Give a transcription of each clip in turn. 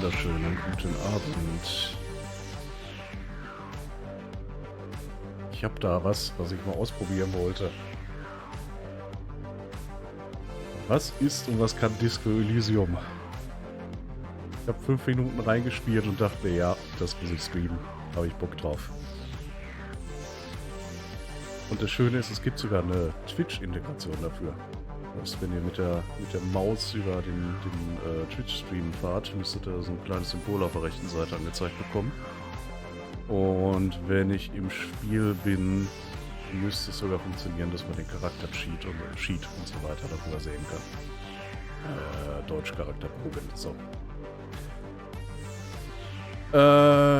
wunderschönen guten Abend. Ich habe da was ich mal ausprobieren wollte. Was ist und was kann Disco Elysium? Ich habe 5 Minuten reingespielt und dachte mir, ja, das muss ich streamen. Habe ich Bock drauf. Und das Schöne ist, es gibt sogar eine Twitch-Integration dafür. Das heißt, wenn ihr mit der Maus über den Twitch-Stream fahrt, müsstet ihr so ein kleines Symbol auf der rechten Seite angezeigt bekommen. Und wenn ich im Spiel bin, müsste es sogar funktionieren, dass man den Charakter-Sheet und so weiter darüber sehen kann. Deutsch-Charakterproben. So.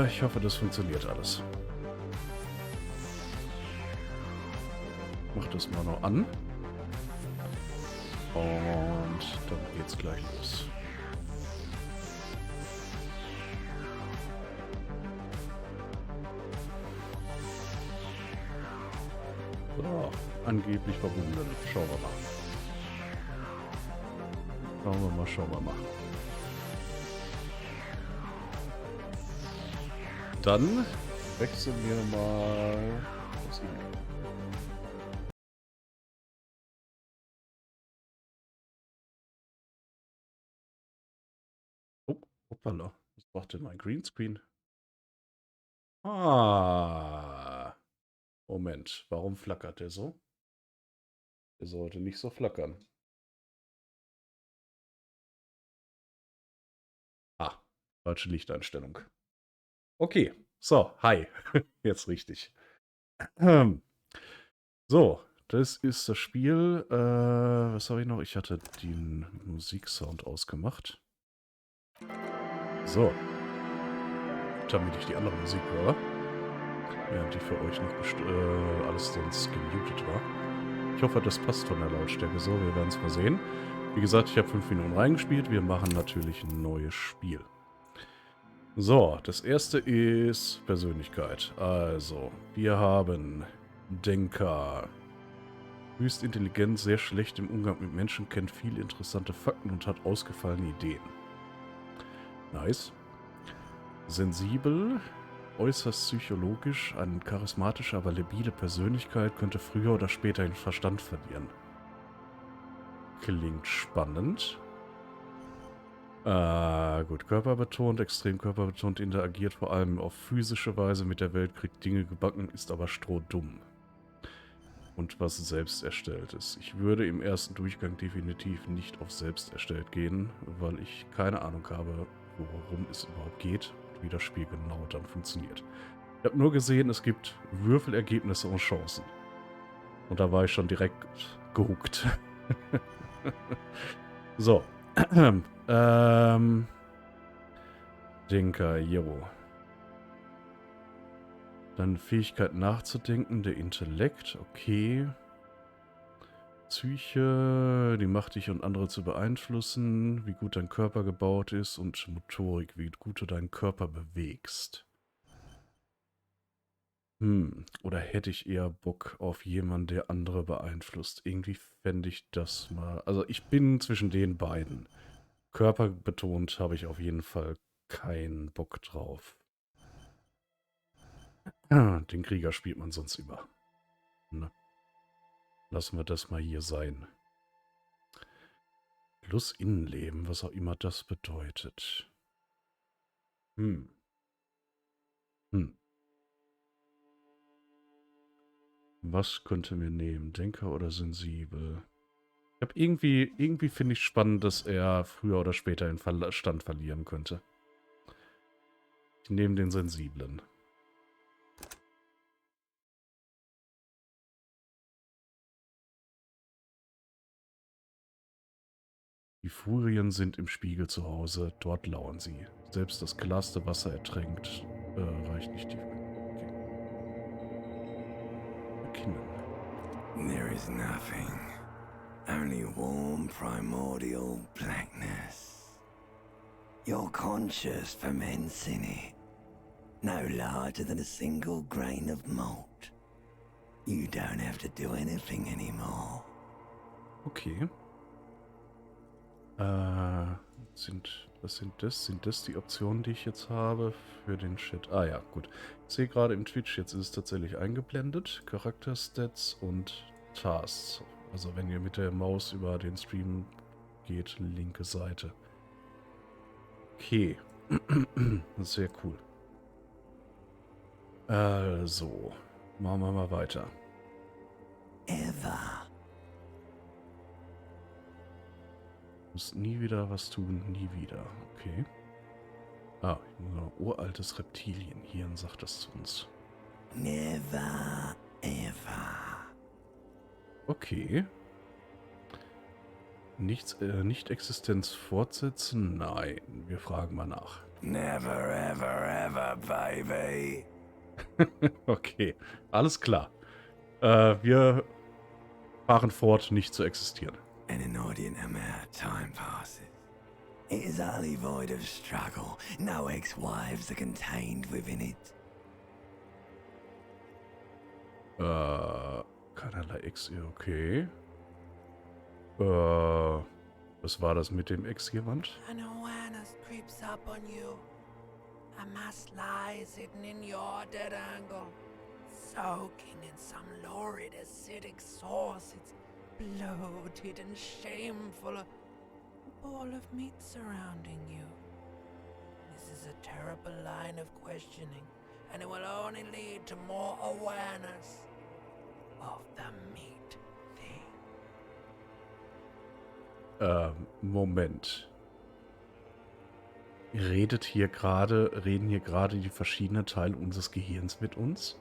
Ich hoffe, das funktioniert alles. Mach das mal noch an. Und dann geht's gleich los. So, angeblich verbunden. Schauen wir mal. Schauen wir mal. Dann wechseln wir mal das E-Mail. Oh, hoppala. Was macht denn mein Greenscreen? Ah. Moment, warum flackert der so? Der sollte nicht so flackern. Ah, falsche Lichteinstellung. Okay, so, hi. Jetzt richtig. So, das ist das Spiel. Was habe ich noch? Ich hatte den Musiksound ausgemacht. So. Damit ich die andere Musik höre. Während die für euch noch alles sonst gemutet war. Ich hoffe, das passt von der Lautstärke so. Wir werden es mal sehen. Wie gesagt, ich habe 5 Minuten reingespielt. Wir machen natürlich ein neues Spiel. So, das erste ist Persönlichkeit. Also, wir haben Denker. Höchst intelligent, sehr schlecht im Umgang mit Menschen, kennt viele interessante Fakten und hat ausgefallene Ideen. Nice. Sensibel, äußerst psychologisch, eine charismatische, aber labile Persönlichkeit, könnte früher oder später den Verstand verlieren. Klingt spannend. Gut, körperbetont, extrem körperbetont, interagiert vor allem auf physische Weise mit der Welt, kriegt Dinge gebacken, ist aber strohdumm. Und was selbst erstellt ist. Ich würde im ersten Durchgang definitiv nicht auf selbst erstellt gehen, weil ich keine Ahnung habe, worum es überhaupt geht und wie das Spiel genau dann funktioniert. Ich habe nur gesehen, es gibt Würfelergebnisse und Chancen. Und da war ich schon direkt gehuckt. So. Denker, jo. Dann Fähigkeit nachzudenken, der Intellekt, okay. Psyche, die Macht, dich und andere zu beeinflussen, wie gut dein Körper gebaut ist und Motorik, wie gut du deinen Körper bewegst. Oder hätte ich eher Bock auf jemanden, der andere beeinflusst? Irgendwie fände ich das mal... Also ich bin zwischen den beiden. Körperbetont habe ich auf jeden Fall keinen Bock drauf. Den Krieger spielt man sonst über. Ne? Lassen wir das mal hier sein. Plus Innenleben, was auch immer das bedeutet. Was könnte mir nehmen? Denker oder sensibel? Ich habe irgendwie finde ich spannend, dass er früher oder später den Verstand verlieren könnte. Ich nehme den Sensiblen. Die Furien sind im Spiegel zu Hause, dort lauern sie. Selbst das klarste Wasser ertränkt, reicht nicht tief. Okay. Erkennen. There is nothing, only warm primordial blackness. You're conscious ferments in it, no larger than a single grain of malt. You don't have to do anything anymore. Okay. Was sind das? Sind das die Optionen, die ich jetzt habe für den Chat? Ah ja, gut. Ich sehe gerade im Twitch, jetzt ist es tatsächlich eingeblendet. Charakterstats und Tasks. Also wenn ihr mit der Maus über den Stream geht, linke Seite. Okay. Sehr cool. Also, machen wir mal weiter. Ever. Muss nie wieder was tun, nie wieder. Okay. Ah, uraltes Reptilienhirn sagt das zu uns. Never ever. Okay. Nicht-Existenz fortsetzen? Nein, wir fragen mal nach. Never ever ever, baby. Okay, alles klar. Wir fahren fort, nicht zu existieren. An inordinate amount of time passes. It is only void of struggle. No ex-wives are contained within it. Keinerlei Ex, okay. Was war das mit dem Ex-Jemand? An awareness creeps up on you. A mass lies hidden in your dead angle, soaking in some lurid acidic sauce. It's bloated and shameful, a ball of meat surrounding you. This is a terrible line of questioning, and it will only lead to more awareness of the meat thing. Moment. Reden hier gerade die verschiedenen Teile unseres Gehirns mit uns?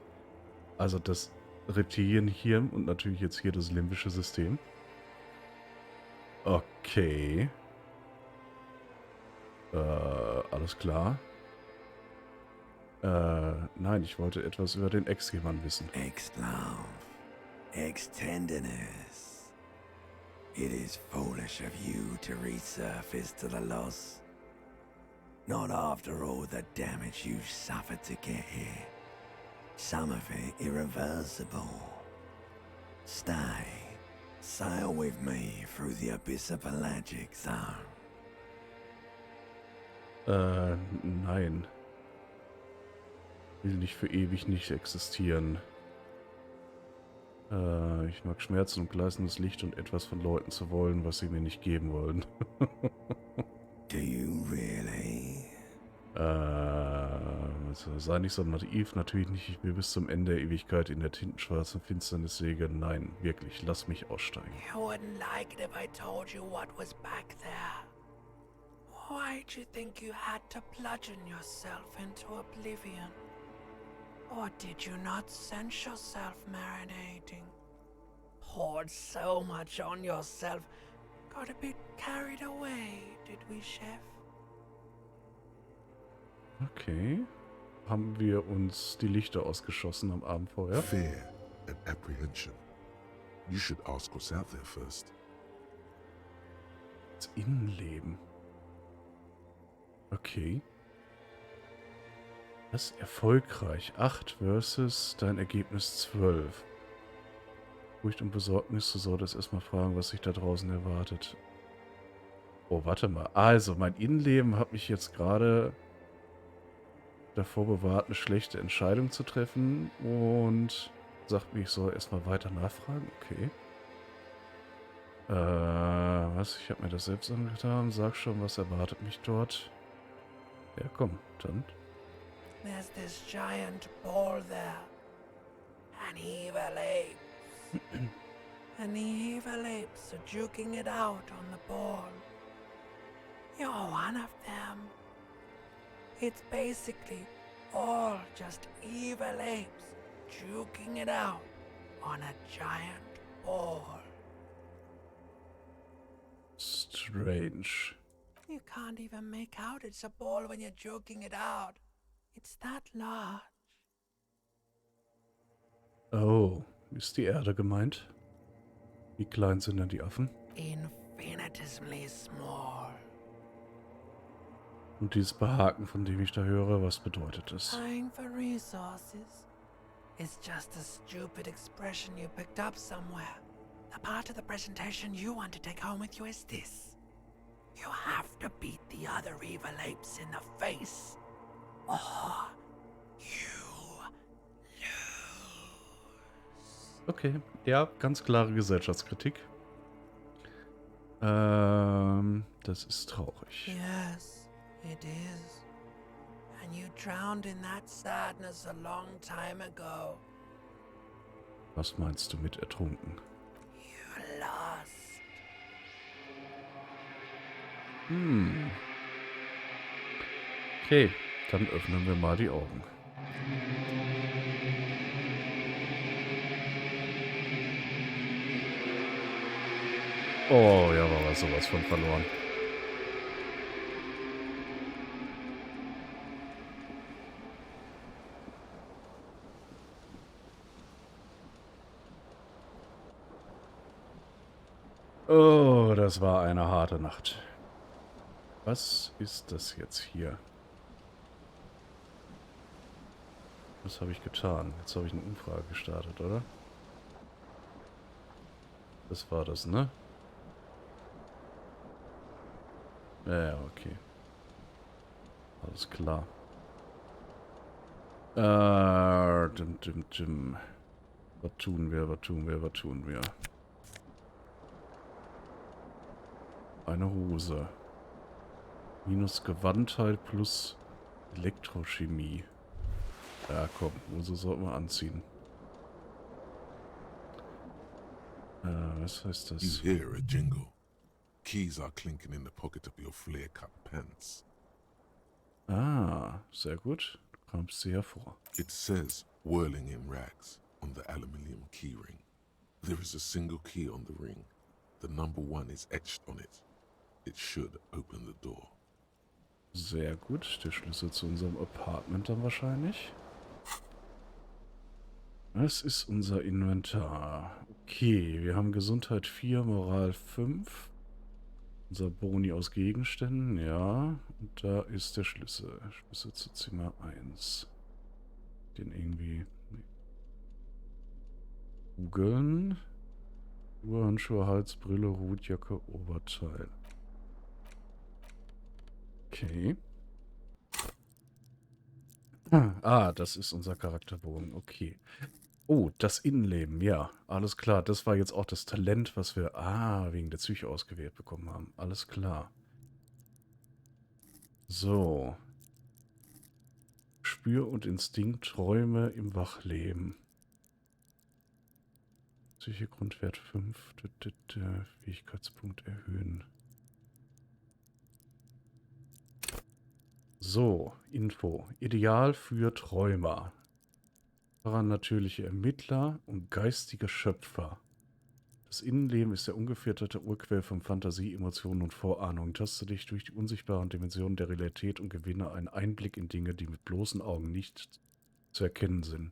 Also das Reptilienhirn und natürlich jetzt hier das limbische System. Okay. Alles klar. Nein, ich wollte etwas über den Ex-Jemand wissen. Ex-love. Ex-tenderness. It is foolish of you to resurface to the loss. Not after all the damage you've suffered to get here. Some of it irreversible. Stay. Sail with me through the abyss of pelagic zone. Nein. Will nicht für ewig nicht existieren. Ich mag Schmerzen und gleißendes Licht und etwas von Leuten zu wollen, was sie mir nicht geben wollen. Do you really? Sei nicht so naiv, natürlich nicht. Ich will bis zum Ende der Ewigkeit in der tintenschwarzen Finsternis segeln. Nein, wirklich, lass mich aussteigen. You wouldn't like it if I told you what was back there. Why'd you think you had to bludgeon yourself into oblivion? Or did you not sense yourself marinating? Poured so much on yourself, got a bit carried away, did we, Chef? Okay. Haben wir uns die Lichter ausgeschossen am Abendfeuer? Fear and apprehension. You should ask what's out there first. Das Innenleben. Okay. Das ist erfolgreich. 8 versus dein Ergebnis 12. Furcht und Besorgnis, du solltest erstmal fragen, was sich da draußen erwartet. Oh, warte mal. Also, mein Innenleben hat mich jetzt gerade davor bewahrt, eine schlechte Entscheidung zu treffen und sagt mir, ich soll erstmal weiter nachfragen. Okay. Was? Ich habe mir das selbst angetan. Sag schon, was erwartet mich dort? Ja, komm, dann. There's this giant ball there. An evil apes. And the evil apes are juking it out on the ball. You're one of them. It's basically all just evil apes juking it out on a giant ball. Strange. You can't even make out it's a ball when you're joking it out. It's that large. Oh, ist die Erde gemeint? Wie klein sind denn die Affen? Infinitesimally small. Und dieses Behaken, von dem ich da höre, was bedeutet es? Dying for resources. It's just a stupid expression you picked up somewhere. The part of the presentation you want to take home with you is this. You have to beat the other evil apes in the face, or you lose. Okay, ja, ganz klare Gesellschaftskritik. Das ist traurig. Yes, it is. And you drowned in that sadness a long time ago. Was meinst du mit ertrunken? You lost. Okay, dann öffnen wir mal die Augen. Oh, ja, war was sowas von verloren. Oh, das war eine harte Nacht. Was ist das jetzt hier? Was habe ich getan? Jetzt habe ich eine Umfrage gestartet, oder? Das war das, ne? Ja, okay. Alles klar. Was tun wir? Eine Hose. Minus Gewandtheit plus Elektrochemie. Ja, komm, Hose sollten wir anziehen. Was heißt You das? hear a jingle. Keys are clinking in the pocket of your flare-cut pants. Ah, sehr gut. Du kommst sie hervor. It says whirling in rags on the aluminium keyring. There is a single key on the ring. The number 1 is etched on it. It should open the door. Sehr gut. Der Schlüssel zu unserem Apartment dann wahrscheinlich. Das ist unser Inventar. Okay, wir haben Gesundheit 4, Moral 5. Unser Boni aus Gegenständen, ja. Und da ist der Schlüssel. Schlüssel zu Zimmer 1. Den irgendwie... Nee. Googeln. Handschuhe, Halsbrille, Hutjacke, Oberteil. Okay. Ah, das ist unser Charakterbogen. Okay. Oh, das Innenleben. Ja, alles klar. Das war jetzt auch das Talent, was wir wegen der Psyche ausgewählt bekommen haben. Alles klar. So. Spür- und Instinkt, Träume im Wachleben. Psyche Grundwert 5. Fähigkeitspunkt erhöhen. So, Info. Ideal für Träumer. Natürliche Ermittler und geistige Schöpfer. Das Innenleben ist der ungefilterte Urquell von Fantasie, Emotionen und Vorahnungen. Taste dich durch die unsichtbaren Dimensionen der Realität und gewinne einen Einblick in Dinge, die mit bloßen Augen nicht zu erkennen sind.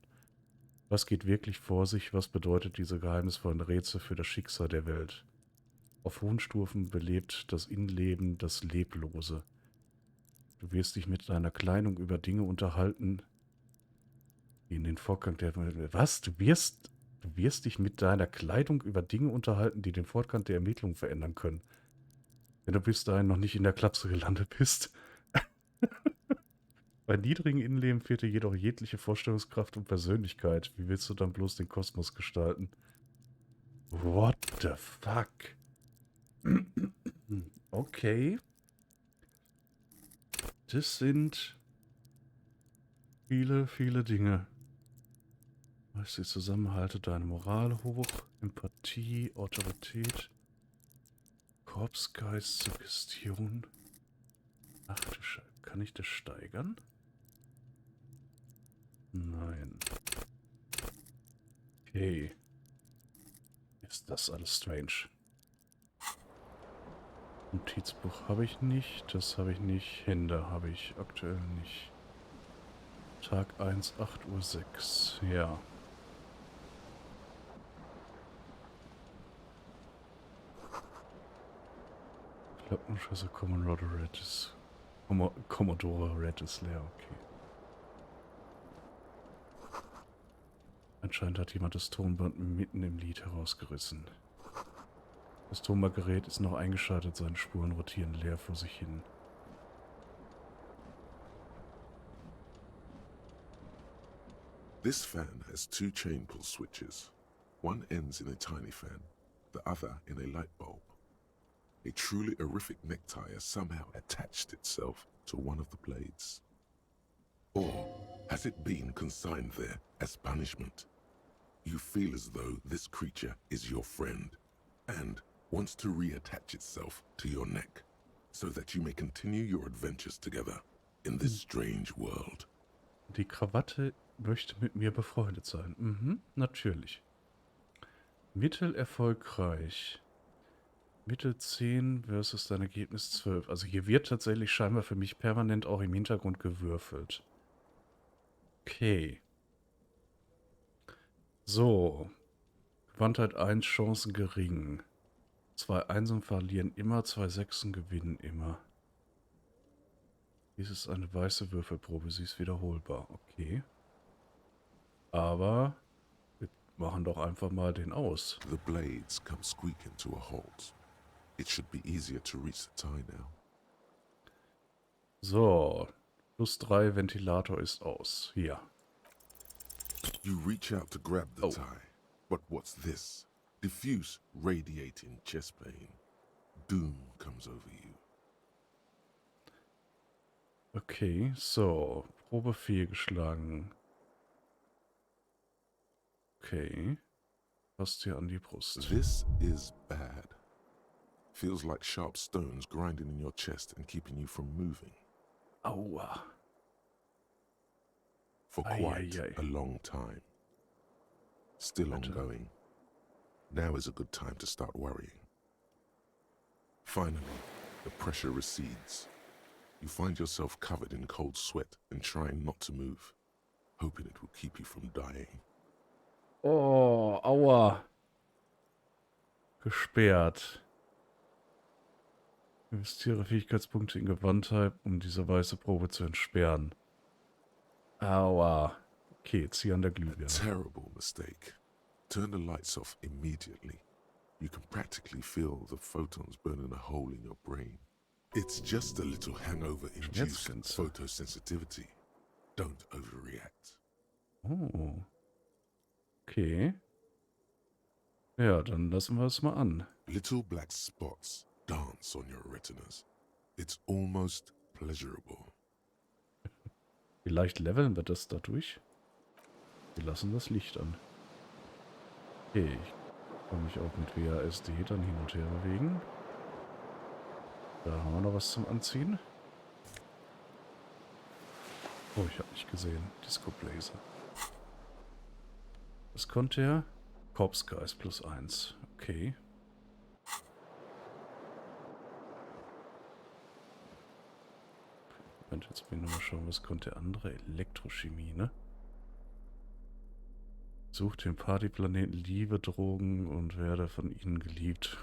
Was geht wirklich vor sich? Was bedeutet diese geheimnisvollen Rätsel für das Schicksal der Welt? Auf hohen Stufen belebt das Innenleben das Leblose. Du wirst dich mit deiner Kleidung über Dinge unterhalten, die in den Fortgang der... Was? Du wirst dich mit deiner Kleidung über Dinge unterhalten, die den Fortgang der Ermittlungen verändern können. Wenn du bis dahin noch nicht in der Klapse gelandet bist. Bei niedrigen Innenleben fehlt dir jedoch jegliche Vorstellungskraft und Persönlichkeit. Wie willst du dann bloß den Kosmos gestalten? What the fuck? Okay. Das sind viele, viele Dinge. Was sie zusammenhalte, deine Moral hoch, Empathie, Autorität, Korpsgeist, Suggestion. Ach du Scheiße, kann ich das steigern? Nein. Okay. Ist das alles strange. Notizbuch habe ich nicht, das habe ich nicht, Hände habe ich aktuell nicht. Tag 1, 8:06 Uhr, ja. Klappenschüsse Commodore Red ist... Commodore Red ist leer, okay. Anscheinend hat jemand das Tonband mitten im Lied herausgerissen. Das Tonbandgerät ist noch eingeschaltet, seine Spuren rotieren leer vor sich hin. This fan has 2 chain pull switches. One ends in a tiny fan, the other in a light bulb. A truly horrific necktie has somehow attached itself to one of the blades. Or has it been consigned there as punishment? You feel as though this creature is your friend and wants to reattach itself to your neck so that you may continue your adventures together in this strange world. Die Krawatte möchte mit mir befreundet sein. Mhm, natürlich. Mittelerfolgreich. Mittel 10 versus dein Ergebnis 12. Also hier wird tatsächlich scheinbar für mich permanent auch im Hintergrund gewürfelt. Okay. So. Gewandtheit 1, Chancen gering. 2 Einsen verlieren immer, 2 Sechsen gewinnen immer. Dies ist eine weiße Würfelprobe, sie ist wiederholbar. Okay. Aber wir machen doch einfach mal den aus. The blades come squeaking to a halt. It should be easier to reach the tie now. So. +3, Ventilator ist aus. Hier. You reach out to grab the Oh. tie. But what's this? Diffuse, radiating chest pain. Doom comes over you. Okay, so. Probe fehlgeschlagen. Okay. Passt hier an die Brust. This is bad. Feels like sharp stones grinding in your chest and keeping you from moving. Aua. For Ei, quite ei, ei. a long time. Still ongoing. Now is a good time to start worrying. Finally, the pressure recedes. You find yourself covered in cold sweat and trying not to move, hoping it will keep you from dying. Oh, aua. Gesperrt. Investiere Fähigkeitspunkte in Gewandtheit, um diese weiße Probe zu entsperren. Aua. Okay, zieh an der Glühbirne. Terrible mistake. Turn the lights off immediately. You can practically feel the photons burning a hole in your brain. It's just a little hangover-induced Schmerzgrenze. photosensitivity. Don't overreact. Oh. Okay. Ja, dann lassen wir es mal an. Little black spots dance on your retinas. It's almost pleasurable. Vielleicht leveln wir das dadurch. Wir lassen das Licht an. Okay, ich kann mich auch mit WASD dann hin und her bewegen. Da haben wir noch was zum Anziehen. Oh, ich habe nicht gesehen. Disco Blazer. Was konnte er? Corpsgeist +1. Okay. Moment, jetzt will ich nochmal schauen, was konnte der andere? Elektrochemie, ne? Sucht den Partyplaneten, Liebe, Drogen und werde von ihnen geliebt.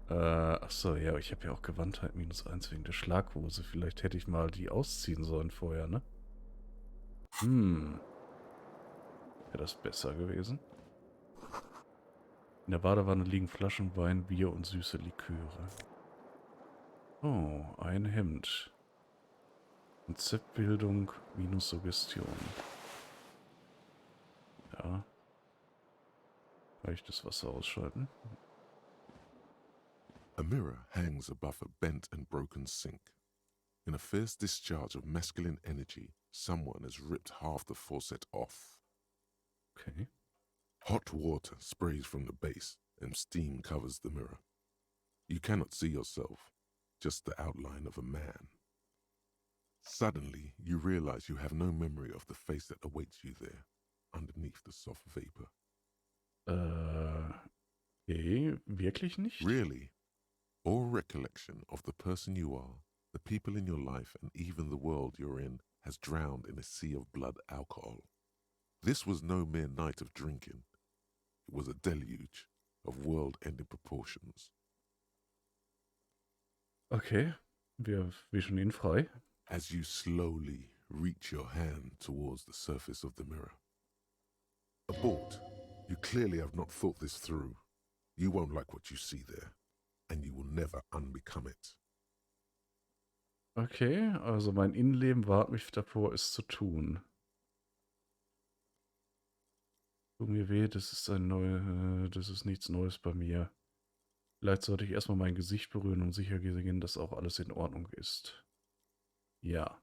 Achso, ja, ich habe ja auch Gewandtheit -1 wegen der Schlaghose. Vielleicht hätte ich mal die ausziehen sollen vorher, ne? Wäre das besser gewesen? In der Badewanne liegen Flaschen Wein, Bier und süße Liköre. Oh, ein Hemd. Konzeptbildung minus Suggestion. Ja. Kann ich das Wasser ausschalten? A mirror hangs above a bent and broken sink. In a fierce discharge of masculine energy, someone has ripped half the faucet off. Okay. Hot water sprays from the base and steam covers the mirror. You cannot see yourself, just the outline of a man. Suddenly, you realize you have no memory of the face that awaits you there, underneath the soft vapor. Okay, wirklich nicht? Really? All recollection of the person you are, the people in your life, and even the world you're in has drowned in a sea of blood alcohol. This was no mere night of drinking. It was a deluge of world-ending proportions. Okay, wir wischen ihn frei. As you slowly reach your hand towards the surface of the mirror. Abort. You clearly have not thought this through. You won't like what you see there, and you will never unbecome it. Okay, also mein Innenleben warnt mich davor, es zu tun. Tut mir weh, das ist nichts Neues bei mir. Vielleicht sollte ich erstmal mein Gesicht berühren, um sicher gehen, dass auch alles in Ordnung ist. Ja.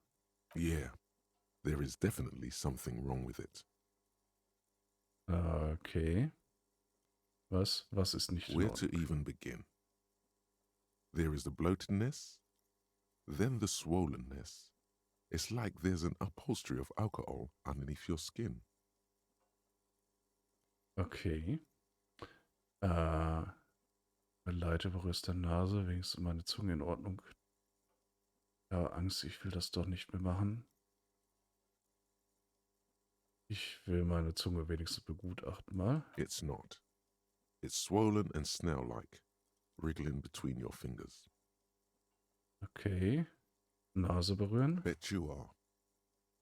Yeah, there is definitely something wrong with it. Okay. Was ist nicht in Where to Ordnung? even begin? There is the bloatedness, then the swollenness. It's like there's an upholstery of alcohol underneath your skin. Okay. Leite berührst der Nase, wenigstens meine Zunge in Ordnung. Ja, Angst, ich will das doch nicht mehr machen. Ich will meine Zunge wenigstens begutachten mal. It's not. It's swollen and snail-like, wriggling between your fingers. Okay. Nase berühren. Bet you are.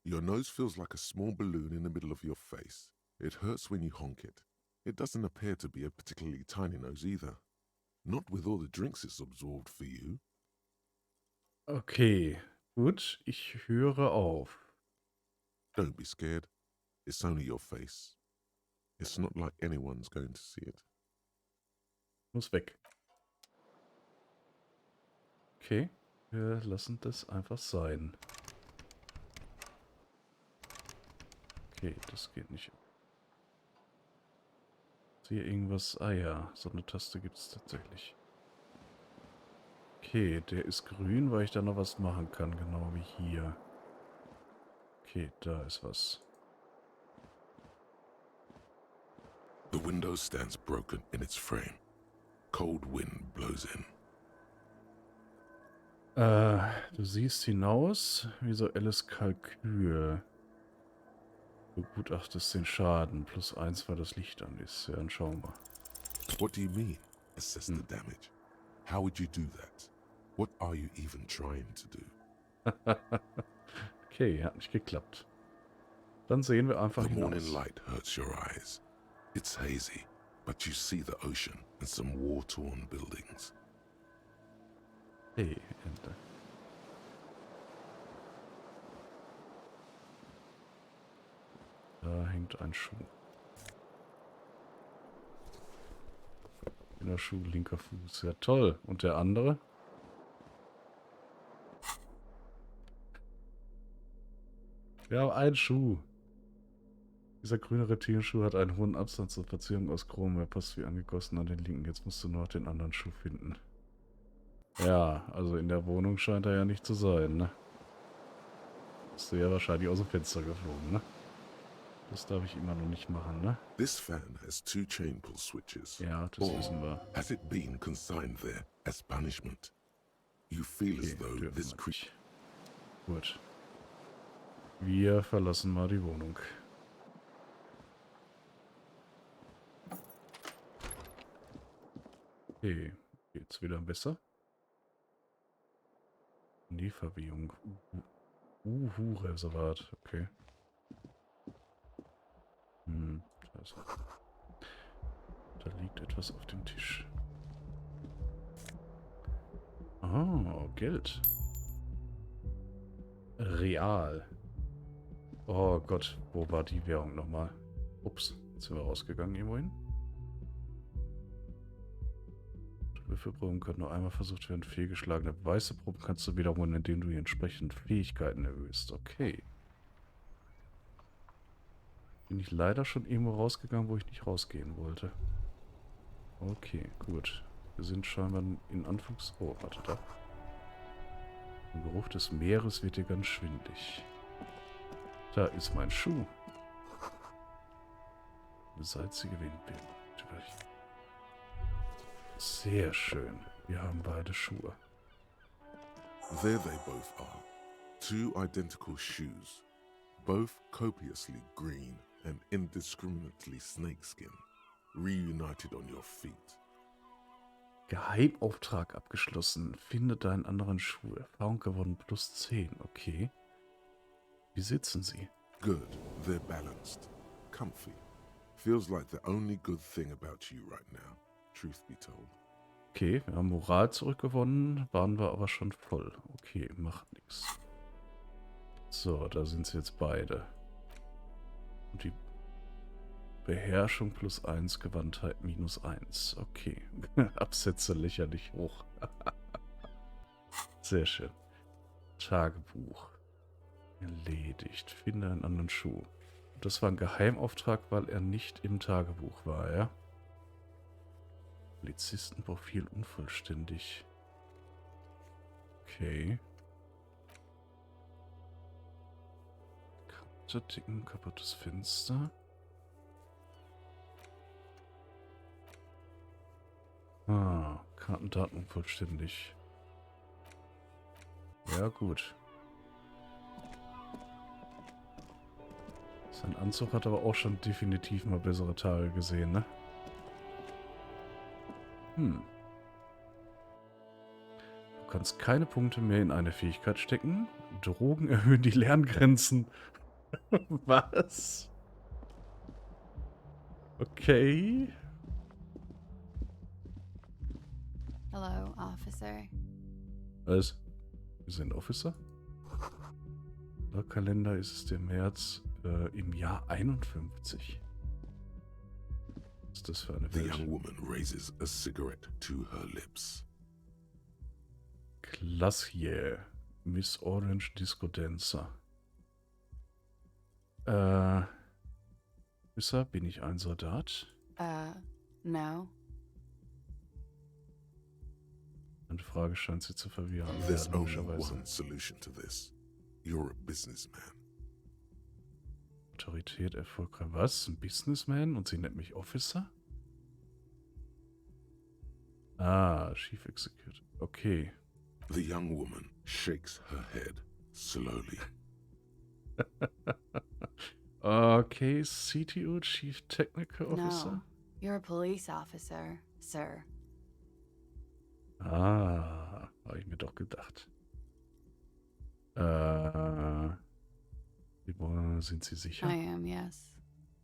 Your nose feels like a small balloon in the middle of your face. It hurts when you honk it. It doesn't appear to be a particularly tiny nose either. Not with all the drinks it's absorbed for you. Okay. Gut, ich höre auf. Don't be scared. It's only your face. It's not like anyone's going to see it. Muss weg. Okay. Wir lassen das einfach sein. Okay, das geht nicht. Ist hier irgendwas? Ah ja, so eine Taste gibt es tatsächlich. Okay, der ist grün, weil ich da noch was machen kann, genau wie hier. Okay, da ist was. The window stands broken in its frame. Cold wind blows in. Du siehst hinaus, visuelles Kalkül. Du begutachtest den Schaden, +1, weil das Licht an ist. Ja, dann schauen wir. What do you mean? Assess the damage. How would you do that? What are you even trying to do? Okay, hat nicht geklappt. Dann sehen wir einfach The morning hinaus. light hurts your eyes. It's hazy, but you see the ocean and some war-torn buildings. Hey, Ente. Da hängt ein Schuh. Linker Schuh, linker Fuß. Ja, toll. Und der andere? Wir haben einen Schuh. Dieser grüne Reptilenschuh hat einen hohen Abstand zur Verzierung aus Chrom. Er passt wie angegossen an den linken. Jetzt musst du nur noch den anderen Schuh finden. Ja, also in der Wohnung scheint er ja nicht zu sein, ne? Bist du ja wahrscheinlich aus dem Fenster geflogen, ne? Das darf ich immer noch nicht machen, ne? This fan has 2 chain pull switches. Ja, das wissen wir. Has it been consigned there as punishment? You feel as Okay, though dürfen this wir creature... nicht. Gut. Wir verlassen mal die Wohnung. Okay, geht's wieder besser? Schneeverwehung. Reservat, okay. Da liegt etwas auf dem Tisch. Oh, Geld. Real. Oh Gott, wo war die Währung nochmal? Ups, jetzt sind wir rausgegangen irgendwohin. Würfelproben können nur einmal versucht werden. Fehlgeschlagene weiße Proben kannst du wiederholen, indem du die entsprechenden Fähigkeiten erhöhst. Okay. Bin ich leider schon irgendwo rausgegangen, wo ich nicht rausgehen wollte. Okay, gut. Wir sind scheinbar in Anführungs... Oh, warte da. Der Geruch des Meeres wird hier ganz schwindlig. Da ist mein Schuh. Eine salzige Windbildung. Sehr schön. Wir haben beide Schuhe. There they both are. 2 identical shoes. Both copiously green and indiscriminately snakeskin. Reunited on your feet. Geheimauftrag abgeschlossen. Finde deinen anderen Schuh. Erfahrung gewonnen +10. Okay. Wie sitzen sie? Good. They're balanced. Comfy. Feels like the only good thing about you right now, truth be told. Okay, wir haben Moral zurückgewonnen, waren wir aber schon voll. Okay, macht nichts. So, da sind sie jetzt beide. Und die Beherrschung +1, Gewandtheit -1. Okay, Absätze lächerlich hoch. Sehr schön. Tagebuch. Erledigt. Finde einen anderen Schuh. Das war ein Geheimauftrag, weil er nicht im Tagebuch war, ja? Polizistenprofil unvollständig. Okay. Ticken, kaputtes Fenster. Ah, Kartendaten unvollständig. Ja, gut. Sein Anzug hat aber auch schon definitiv mal bessere Tage gesehen, ne? Du kannst keine Punkte mehr in eine Fähigkeit stecken. Drogen erhöhen die Lerngrenzen. Was? Okay. Hello, officer. Was? Wir sind Officer? Laut Kalender ist es der März im Jahr 51. Was ist das für eine The Welt? young woman raises a cigarette to her lips. Klasse. Miss Orange Disco Dancer. Officer, bin ich ein Soldat? No. Eine Frage scheint sie zu verwirren. There's Ja, only logischerweise. one solution to this. You're a businessman. Autorität erfolgreich. Was? Ein Businessman? Und sie nennt mich Officer? Ah, Chief Executive. Okay. The young woman shakes her head slowly. Okay, CTO, Chief Technical Officer? No. You're a police officer, sir. Ah, habe ich mir doch gedacht. Sind Sie sicher? I am, yes.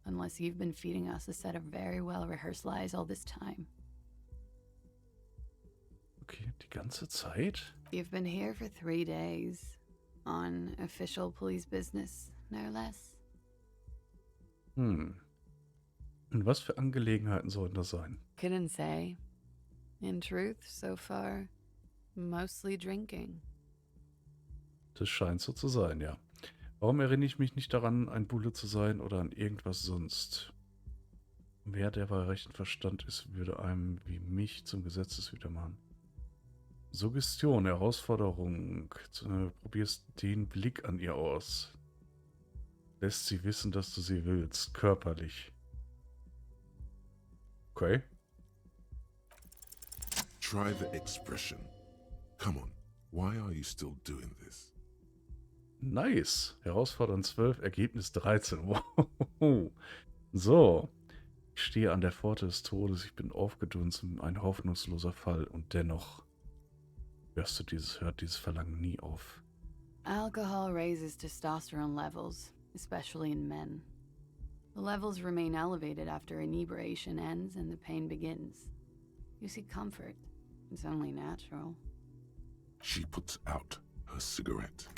Unless you've been feeding us a set of very well-rehearsed lies all this time. Okay, die ganze Zeit? You've been here for 3 days. On official police business, no less. Und was für Angelegenheiten sollen das sein? Couldn't say. In truth, so far, mostly drinking. Das scheint so zu sein, ja. Warum erinnere ich mich nicht daran, ein Bulle zu sein oder an irgendwas sonst? Wer, der bei rechten Verstand ist, würde einem wie mich zum Gesetzeshüter machen. Suggestion, Herausforderung. Probierst den Blick an ihr aus. Lässt sie wissen, dass du sie willst, körperlich. Okay. Try the expression. Come on, why are you still doing this? Nice. Herausfordernd 12, Ergebnis 13. Wow. So. Ich stehe an der Pforte des Todes. Ich bin aufgedunsen. Ein hoffnungsloser Fall. Und dennoch hört dieses Verlangen nie auf. Alcohol raises testosterone levels, especially in men. The levels remain elevated after inebriation ends and the pain begins. You seek comfort. It's only natural. She puts out her cigarette.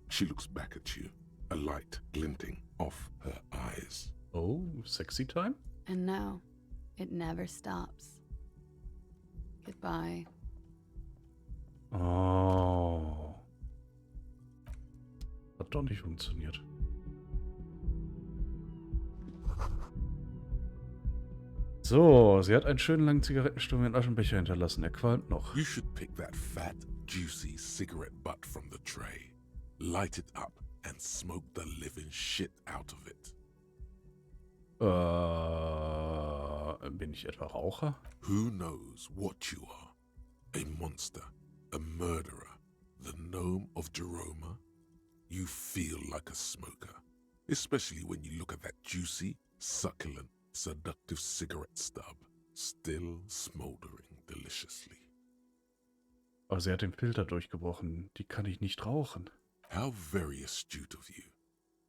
She looks back at you, a light glinting off her eyes. Oh, sexy time? And no, it never stops. Goodbye. Oh. Hat doch nicht funktioniert. So, sie hat einen schönen langen Zigarettenstummel in Aschenbecher hinterlassen. Er qualmt noch. You should pick that fat, juicy cigarette butt from the tray, light it up, and smoke the living shit out of it. Bin ich etwa Raucher? Who knows what you are? A monster, a murderer, the gnome of Jeroma? You feel like a smoker, especially when you look at that juicy, succulent, seductive cigarette stub, still smoldering deliciously. Aber sie hat den Filter durchgebrochen. Die kann ich nicht rauchen. How very astute of you.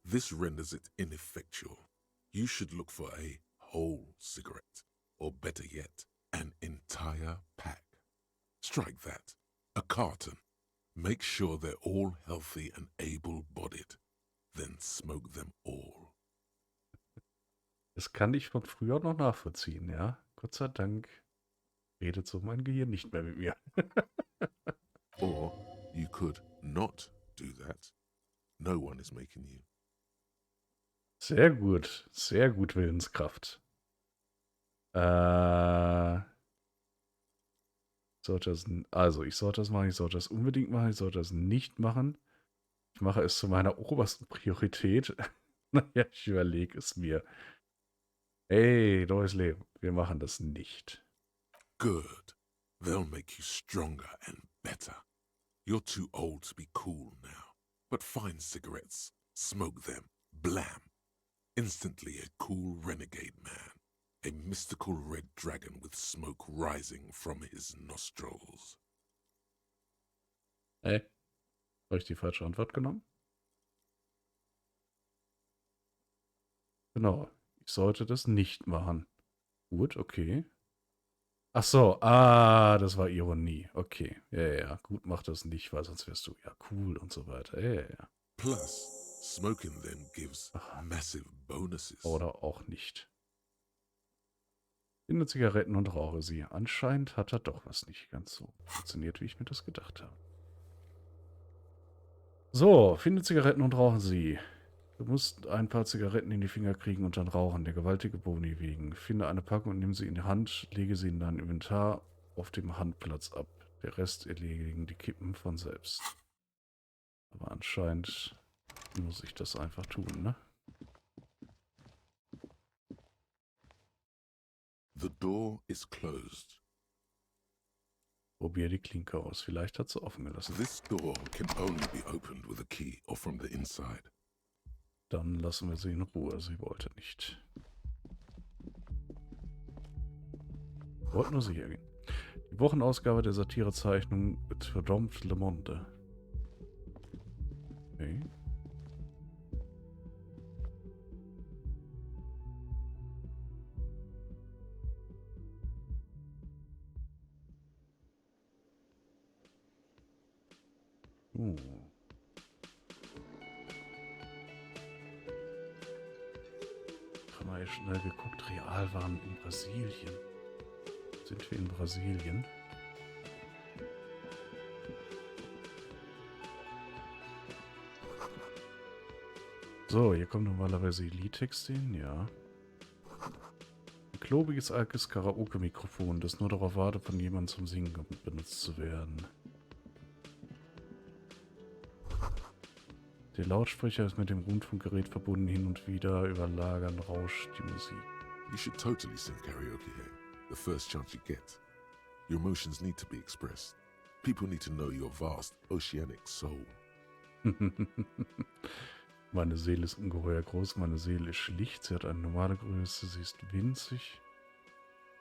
This renders it ineffectual. You should look for a whole cigarette, or better yet, an entire pack. Strike that. A carton. Make sure they're all healthy and able-bodied. Then smoke them all. Das kann ich von früher noch nachvollziehen, ja. Gott sei Dank redet so mein Gehirn nicht mehr mit mir. Or you could not do that. No one is making you. Sehr gut Willenskraft. Sollte das, also ich sollte das machen, ich sollte das unbedingt machen, ich sollte das nicht machen. Ich mache es zu meiner obersten Priorität. Naja, ich überlege es mir. Hey, neues Leben, wir machen das nicht. Good. They'll make you stronger and better. You're too old to be cool now. But find cigarettes, smoke them, blam. Instantly a cool renegade man. A mystical red dragon with smoke rising from his nostrils. Hey, habe ich die falsche Antwort genommen? Genau, ich sollte das nicht machen. Gut, okay. Ach so, das war Ironie. Okay, ja, gut, mach das nicht, weil sonst wirst du ja cool und so weiter. Ja. Plus, smoking them gives massive bonuses. Oder auch nicht. Finde Zigaretten und rauche sie. Anscheinend hat er doch was nicht ganz so funktioniert, wie ich mir das gedacht habe. So, finde Zigaretten und rauche sie. Du musst ein paar Zigaretten in die Finger kriegen und dann rauchen, der gewaltige Boni wegen. Finde eine Packung und nimm sie in die Hand, lege sie in dein Inventar auf dem Handplatz ab. Der Rest erledigen die Kippen von selbst. Aber anscheinend muss ich das einfach tun, ne? The door is closed. Probier die Klinke aus. Vielleicht hat sie offen gelassen. This door can only be opened with a key or from the inside. Dann lassen wir sie in Ruhe. Sie wollte nicht. Wollte nur sicher gehen. Die Wochenausgabe der Satirezeichnung Triomphe Le Monde. Okay. Haben wir ja schnell geguckt. Realwaren in Brasilien. Sind wir in Brasilien? So, hier kommt normalerweise Elitex hin, ja. Ein klobiges, altes Karaoke-Mikrofon, das nur darauf wartet, von jemandem zum Singen benutzt zu werden. Der Lautsprecher ist mit dem Rundfunkgerät verbunden, hin und wieder überlagern rauscht die Musik. You should totally sing karaoke here, the first chance you get. Your emotions need to be expressed. People need to know your vast, oceanic soul. Meine Seele ist ungeheuer groß, meine Seele ist schlicht, sie hat eine normale Größe, sie ist winzig.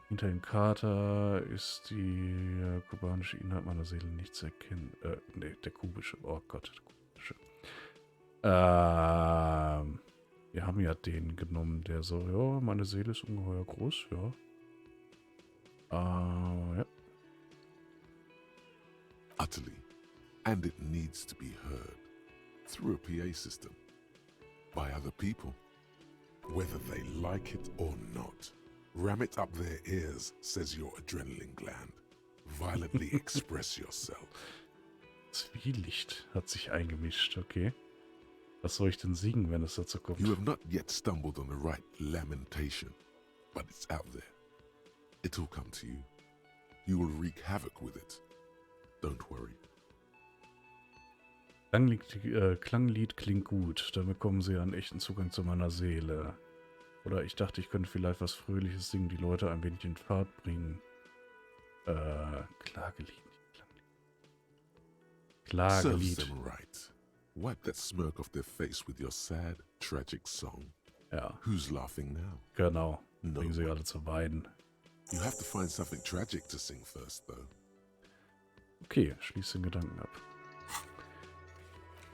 Hinter dem Kater ist der kubanische Inhalt meiner Seele nicht zu erkennen. Nee, der kubische, oh Gott, der kubische. Wir haben ja den genommen, der so, ja, meine Seele ist ungeheuer groß, ja. Ja. Utterly. And it needs to be heard. Through a PA system. By other people. Whether they like it or not. Ram it up their ears, says your adrenaline gland. Violently express yourself. Zwielicht hat sich eingemischt, okay. Was soll ich denn singen, wenn es dazu kommt? You have not yet stumbled on the right lamentation, but it's out there. It'll come to you. You will wreak havoc with it. Don't worry. Klanglied klingt gut. Damit kommen sie einen echten Zugang zu meiner Seele. Oder ich dachte, ich könnte vielleicht was Fröhliches singen, die Leute ein wenig in Fahrt bringen. Klagelied. Klagelied. Serves them right. Wipe that smirk off their face with your sad, tragic song. Ja. Who's laughing now? Genau. No Bringen sie one. alle zu weinen. You have to find something tragic to sing first, though. Okay, schließ den Gedanken ab.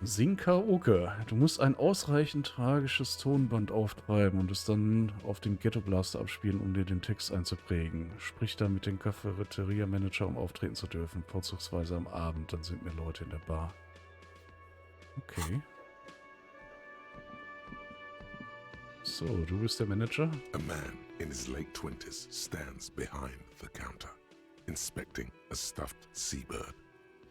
Sing Karaoke. Du musst ein ausreichend tragisches Tonband auftreiben und es dann auf dem Ghetto Blaster abspielen, um dir den Text einzuprägen. Sprich dann mit dem Cafeteria-Manager, um auftreten zu dürfen. Vorzugsweise am Abend, dann sind mehr Leute in der Bar. Okay. So, du bist der Manager? A man in his late 20s stands behind the counter, inspecting a stuffed seabird.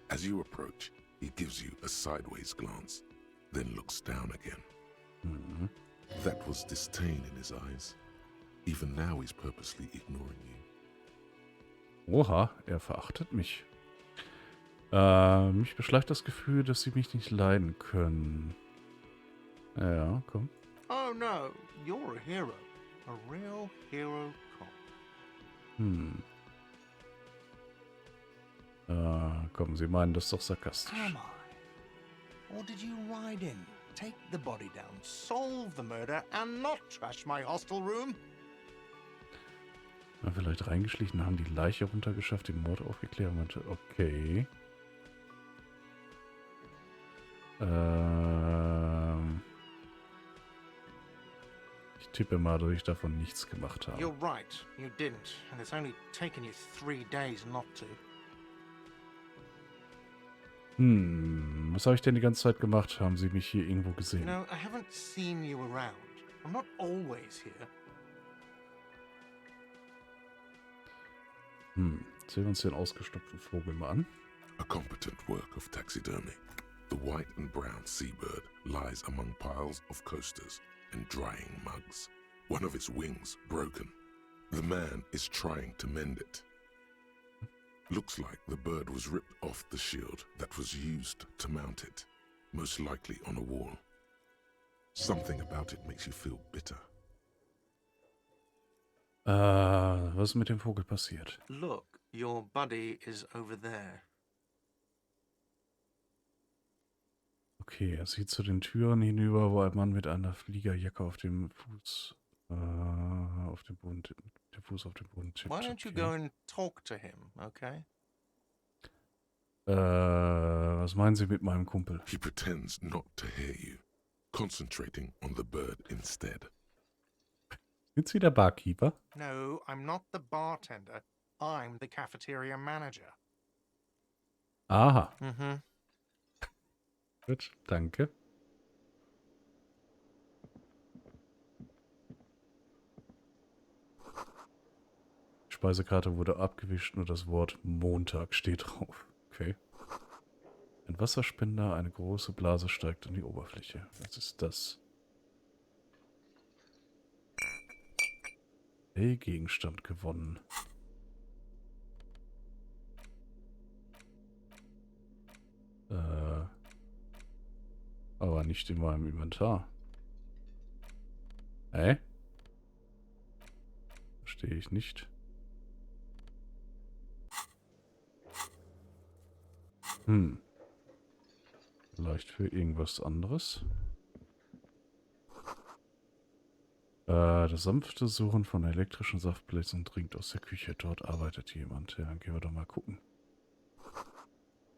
As you approach, he gives you a sideways glance, then looks down again. Mhm. That was disdain in his eyes. Even now he's purposely ignoring you. Oha, er verachtet mich. Mich beschleicht das Gefühl, dass sie mich nicht leiden können. Ja, komm. Oh no, you're a hero. A real hero cop. Komm, Sie meinen das ist doch sarkastisch. Am I? Or did you ride in, take the body down, solve the murder, and not trash my hostel room? Na, vielleicht reingeschlichen, haben die Leiche runtergeschafft, den Mord aufgeklärt. Meinte, okay. Ich tippe mal, dass ich davon nichts gemacht habe. You're right, you didn't, and it's only taken you 3 days not to. Was habe ich denn die ganze Zeit gemacht? Haben Sie mich hier irgendwo gesehen? No, I haven't seen you around. I'm not always here. Sehen wir uns den ausgestopften Vogel mal an. A competent work of taxidermy. The white and brown seabird lies among piles of coasters and drying mugs. One of its wings broken. The man is trying to mend it. Looks like the bird was ripped off the shield that was used to mount it, most likely on a wall. Something about it makes you feel bitter. Was ist mit dem Vogel passiert? Look, your buddy is over there. Okay, er sieht zu den Türen hinüber, wo ein Mann mit einer Fliegerjacke auf dem Fuß, auf dem Boden, der Fuß auf dem Boden tippt. Why don't you go and talk to him, okay? Was meinen Sie mit meinem Kumpel? He pretends not to hear you, concentrating on the bird instead. Sind Sie der Barkeeper? No, I'm not the bartender. I'm the cafeteria manager. Aha, Mm-hmm. gut, danke. Die Speisekarte wurde abgewischt, nur das Wort Montag steht drauf. Okay. Ein Wasserspender, eine große Blase steigt an die Oberfläche. Was ist das? Hey, Gegenstand gewonnen. Aber nicht in meinem Inventar. Hä? Verstehe ich nicht. Vielleicht für irgendwas anderes. Das sanfte Suchen von elektrischen Saftblättern dringt aus der Küche. Dort arbeitet jemand. Ja, dann gehen wir doch mal gucken.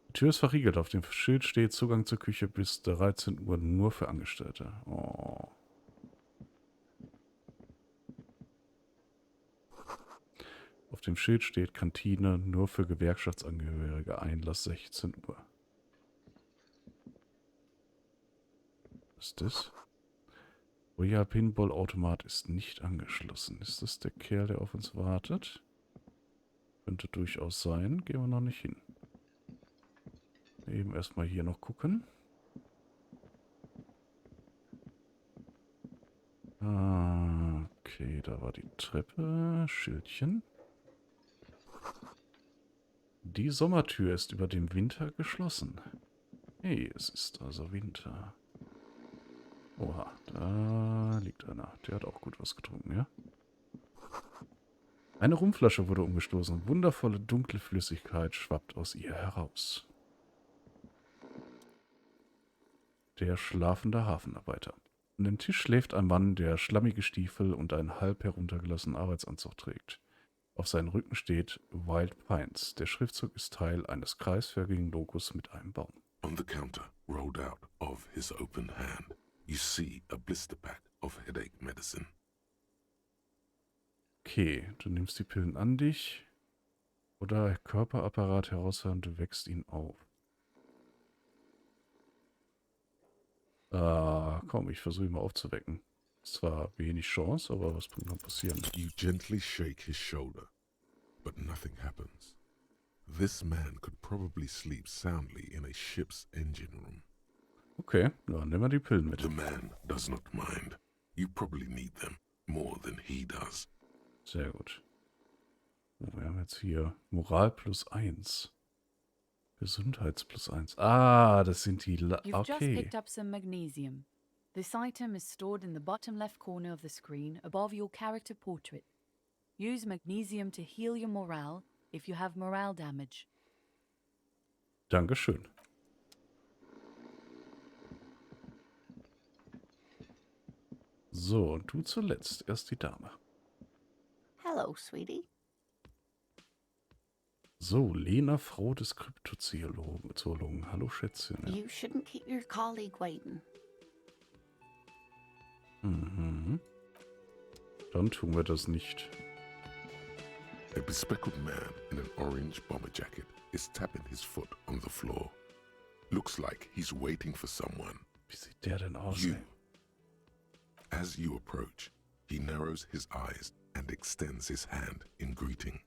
Die Tür ist verriegelt. Auf dem Schild steht Zugang zur Küche bis 13 Uhr nur für Angestellte. Oh. Auf dem Schild steht Kantine nur für Gewerkschaftsangehörige. Einlass 16 Uhr. Was ist das? Royal Pinball-Automat ist nicht angeschlossen. Ist das der Kerl, der auf uns wartet? Könnte durchaus sein. Gehen wir noch nicht hin. Eben erstmal hier noch gucken. Okay, da war die Treppe. Schildchen. Die Sommertür ist über dem Winter geschlossen. Hey, es ist also Winter. Oha, da liegt einer. Der hat auch gut was getrunken, ja? Eine Rumflasche wurde umgestoßen. Wundervolle dunkle Flüssigkeit schwappt aus ihr heraus. Der schlafende Hafenarbeiter. An dem Tisch schläft ein Mann, der schlammige Stiefel und einen halb heruntergelassenen Arbeitsanzug trägt. Auf seinem Rücken steht Wild Pines. Der Schriftzug ist Teil eines kreisförmigen Logos mit einem Baum. On the counter, rolled out of his open hand, you see a blister pack of headache medicine. Okay, du nimmst die Pillen an dich. Oder Körperapparat herausholen und du wächst ihn auf. Komm, ich versuche ihn mal aufzuwecken. Zwar wenig Chance, aber was kann passieren? You gently shake his shoulder, but nothing happens. This man could probably sleep soundly in a ship's engine room. Okay, dann nehmen wir die Pillen mit. The man does not mind. You probably need them more than he does. Sehr gut. Wir haben jetzt hier Moral +1. Gesundheits +1. Ah, das sind die... You've just Okay. picked up some magnesium. This item is stored in the bottom left corner of the screen above your character portrait. Use magnesium to heal your morale if you have morale damage. Dankeschön. So, und du zuletzt. Erst die Dame. Hello, sweetie. So, Lena, Frau des Kryptozoologen. Hallo, Schätzchen. Ja. You shouldn't keep your colleague waiting. Mhm. Dann tun wir das nicht. A bespectacled man in an orange bomber jacket is tapping his foot on the floor. Looks like he's waiting for someone. Wie sieht der denn aus? You. Ey? As you approach, he narrows his eyes and extends his hand in greeting.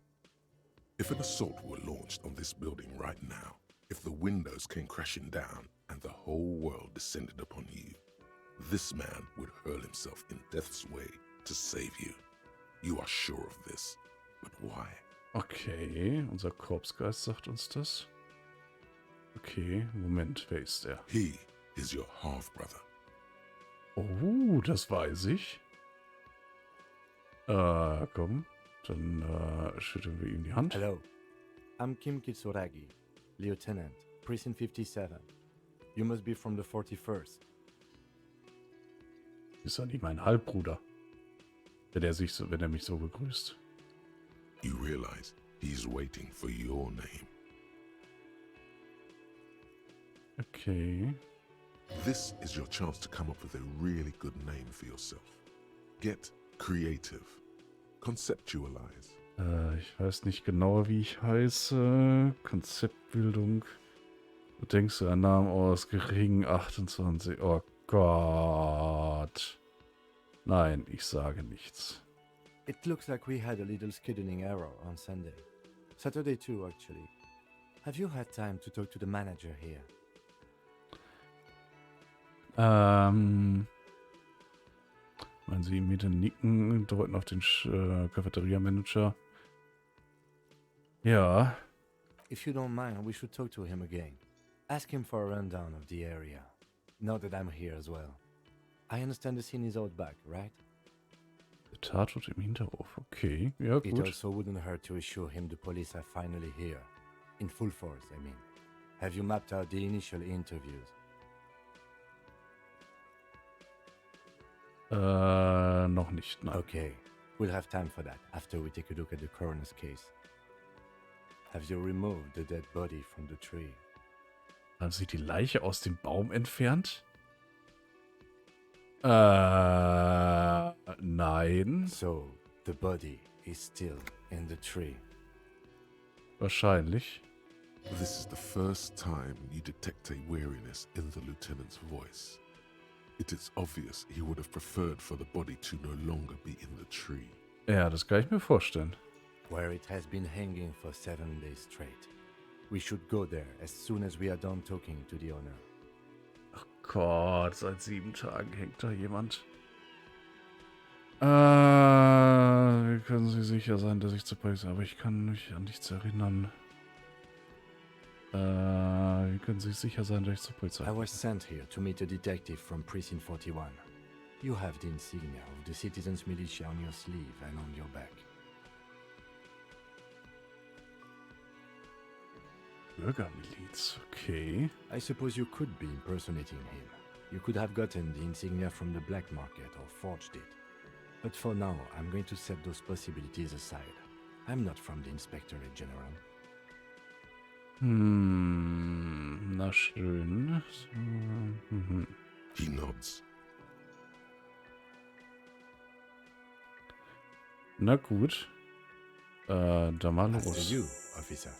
If an assault were launched on this building right now, if the windows came crashing down and the whole world descended upon you, this man would hurl himself in death's way to save you. You are sure of this, but why? Okay, unser Korpsgeist sagt uns das. Okay, Moment, wer ist er? He is your half-brother. Oh, das weiß ich. Komm, dann schütteln wir ihm die Hand. Hello, I'm Kim Kitsuragi, Lieutenant, Precinct 57. You must be from the 41st. Ist er nicht mein Halbbruder? Wenn er mich so begrüßt. You realize he's waiting for your name. Okay. This is your chance to come up with a really good name for yourself. Get creative. Conceptualize. Ich weiß nicht genau, wie ich heiße. Konzeptbildung. Du denkst einen Namen aus, gering 28. Oh Gott. Nein, ich sage nichts. It looks like we had a little scheduling error on Sunday. Saturday too, actually. Have you had time to talk to the manager here? Meinen Sie mit den Nicken deuten auf den Cafeteria-Manager? Ja. If you don't mind, we should talk to him again. Ask him for a rundown of the area. Now that I'm here as well. I understand the scene is out back, right? Der Tatort im Hinterhof. Okay, ja It gut. also wouldn't hurt to assure him the police are finally here. In full force, I mean. Have you mapped out the initial interviews? Noch nicht, nein. Okay, we'll have time for that after we take a look at the coroner's case. Have you removed the dead body from the tree? Haben Sie die Leiche aus dem Baum entfernt? Nein. So, the body is still in the tree. Wahrscheinlich. This is the first time you detect a weariness in the lieutenant's voice. It is obvious he would have preferred for the body to no longer be in the tree. Ja, das kann ich mir vorstellen. Where it has been hanging for 7 days straight. We should go there as soon as we are done talking to the owner. Ach Gott, seit 7 Tagen hängt da jemand. Wie können Sie sicher sein, dass ich zur Polizei... Aber ich kann mich an nichts erinnern. Wie können Sie sicher sein, dass ich zur Polizei... I was sent here to meet a detective from Precinct 41. You have the insignia of the citizens' militia on your sleeve and on your back. Bürgermiliz, okay. I suppose you could be impersonating him. You could have gotten the insignia from the black market or forged it. But for now, I'm going to set those possibilities aside. I'm not from the Inspectorate General. Na schön. So, He nods. Na gut. Da mal After los. you, officer.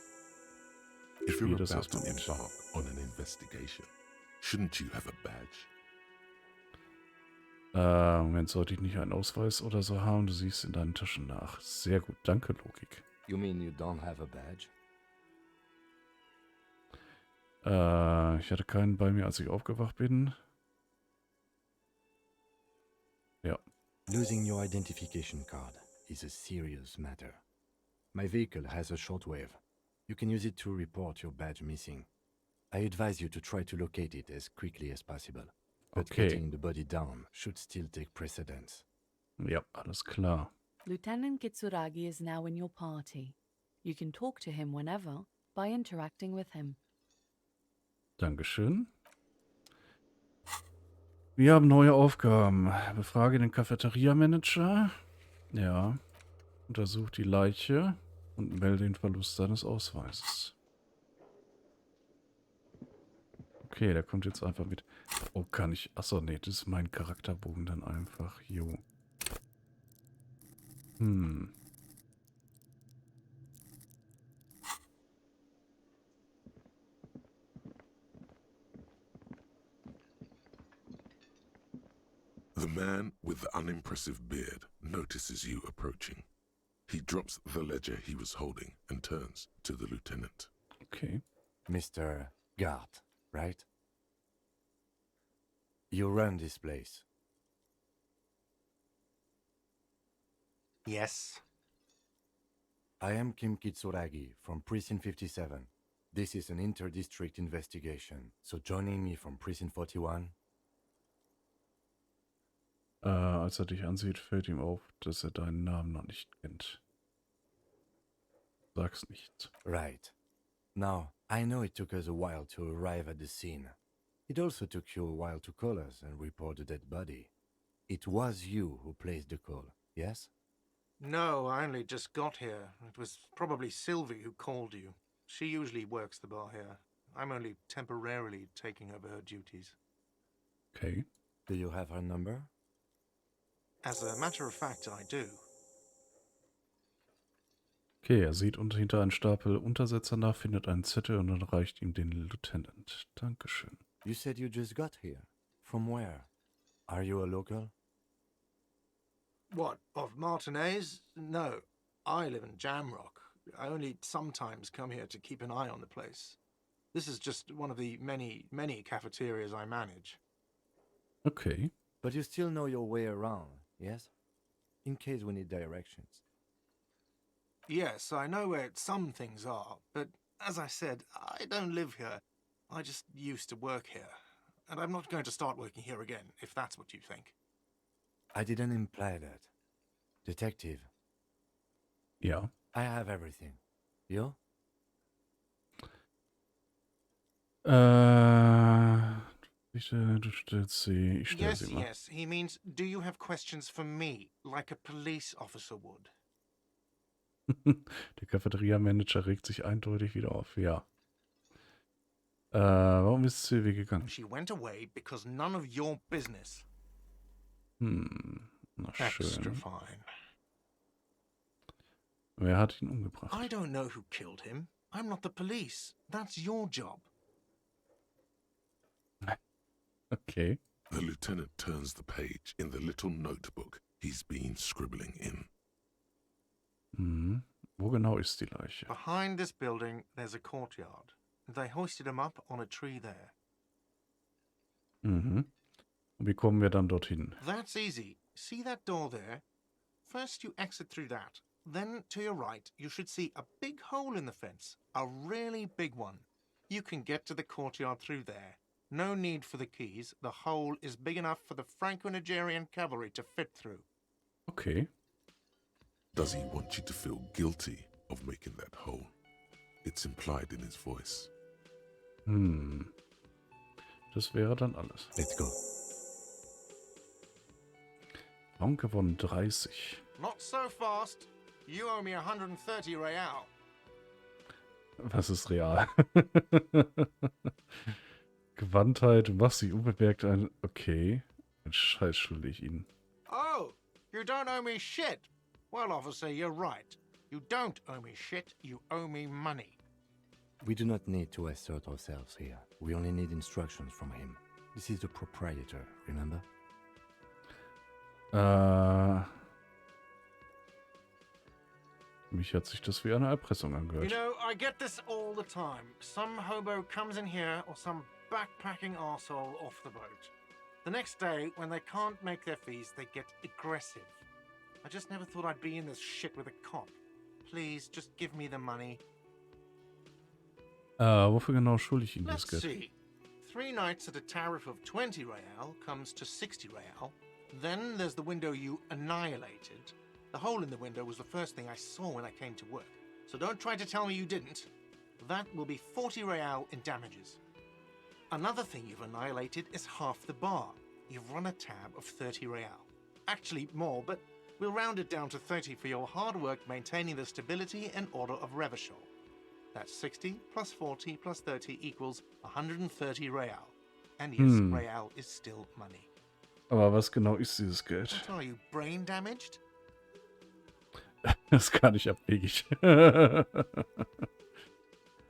If you're Wie das about to erstmal muss. embark on an investigation, shouldn't you have a badge? Moment, sollte ich nicht einen Ausweis oder so haben? Du siehst in deinen Taschen nach. Sehr gut, danke, Logik. You mean you don't have a badge? Ich hatte keinen bei mir, als ich aufgewacht bin. Ja. Losing your identification card is a serious matter. My vehicle has a shortwave. You can use it to report your badge missing. I advise you to try to locate it as quickly as possible. But Okay. getting the body down should still take precedence. Ja, alles klar. Lieutenant Kitsuragi is now in your party. You can talk to him whenever by interacting with him. Dankeschön. Wir haben neue Aufgaben. Befrage den Cafeteria-Manager. Ja. Untersuch die Leiche und melde den Verlust seines Ausweises. Okay, der kommt jetzt einfach mit. Oh, kann ich... Achso, nee, das ist mein Charakterbogen dann einfach. Jo. The man with the unimpressive beard notices you approaching. He drops the ledger he was holding and turns to the lieutenant. Okay. Mr. Guard, right? You run this place. Yes. I am Kim Kitsuragi from Precinct 57. This is an inter-district investigation, so joining me from Precinct 41... Als er dich ansieht, fällt ihm auf, dass er deinen Namen noch nicht kennt. Sag's nicht. Right. Now, I know it took us a while to arrive at the scene. It also took you a while to call us and report the dead body. It was you who placed the call, yes? No, I only just got here. It was probably Sylvie who called you. She usually works the bar here. I'm only temporarily taking over her duties. Okay. Do you have her number? As a matter of fact, I do. Okay, er sieht hinter einen Stapel Untersetzer nach, findet einen Zettel und dann reicht ihm den Lieutenant. Dankeschön. You said you just got here. From where? Are you a local? What, of Martinez? No, I live in Jamrock. I only sometimes come here to keep an eye on the place. This is just one of the many cafeterias I manage. Okay. But you still know your way around, yes? In case we need directions. Yes, I know where some things are, but as I said, I don't live here. I just used to work here. And I'm not going to start working here again, if that's what you think. I didn't imply that. Detective. Ja. I have everything. You? Du stellst sie, ich stelle sie mal. Yes, he means, do you have questions for me, like a police officer would? Der Cafeteria-Manager regt sich eindeutig wieder auf, ja. Warum ist Sylvie gegangen? She went away because none of your business. Na Extra schön. fine. Wer hat ihn umgebracht? I don't know who killed him. I'm not the police. That's your job. Okay. The lieutenant turns the page in the little notebook he's been scribbling in. Wo genau ist die Leiche? Behind this building, there's a courtyard. They hoisted him up on a tree there. Und wie kommen wir dann dorthin? That's easy. See that door there? First you exit through that. Then to your right, you should see a big hole in the fence. A really big one. You can get to the courtyard through there. No need for the keys. The hole is big enough for the Franco-Nigerian cavalry to fit through. Okay. Does he want you to feel guilty of making that hole? It's implied in his voice. Das wäre dann alles. Let's go. Raum gewonnen 30. Not so fast. You owe me 130 Real. Was ist real? Gewandtheit, du machst dich unbemerkt ein... Okay. Ein Scheiß schulde ich Ihnen. Oh, you don't owe me shit. Well, officer, you're right. You don't owe me shit, you owe me money. We do not need to assert ourselves here. We only need instructions from him. This is the proprietor, remember? Mich hat sich das wie eine Erpressung angehört. You know, I get this all the time. Some hobo comes in here or some backpacking arsehole off the boat. The next day, when they can't make their fees, they get aggressive. I just never thought I'd be in this shit with a cop. Please, just give me the money. Wofür genau schulde ich Ihnen das Let's Geld? see. 3 nights at a tariff of 20 Real comes to 60 Real. Then there's the window you annihilated. The hole in the window was the first thing I saw when I came to work. So don't try to tell me you didn't. That will be 40 Real in damages. Another thing you've annihilated is half the bar. You've run a tab of 30 Real. Actually more, but we'll round it down to 30 for your hard work maintaining the stability and order of Revachol. That's 60 plus 40 plus 30 equals 130 Real. And yes, Real is still money. Aber was genau ist dieses Geld? What are you, brain damaged? Das ist gar nicht abwegig.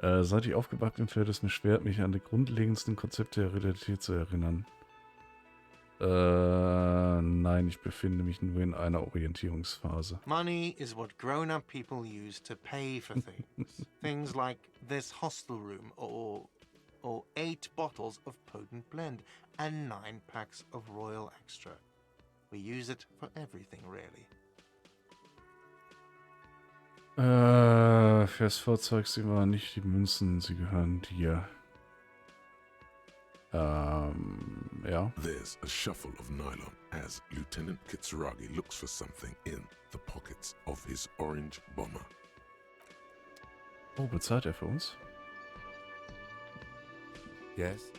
Seit ich aufgewacht bin, fällt es mir schwer, mich an die grundlegendsten Konzepte der Realität zu erinnern. Nein, ich befinde mich nur in einer Orientierungsphase. Money is what grown-up people use to pay for things. Things like this hostel room or 8 bottles of potent blend and 9 packs of Royal Extra. We use it for everything, really. Vers Vorzeug, sie waren nicht die Münzen, sie gehören dir. Ja. There's a shuffle of nylon as Lieutenant Kitsuragi looks for something in the pockets of his orange bomber. Oh, bezahlt er für uns? Yes?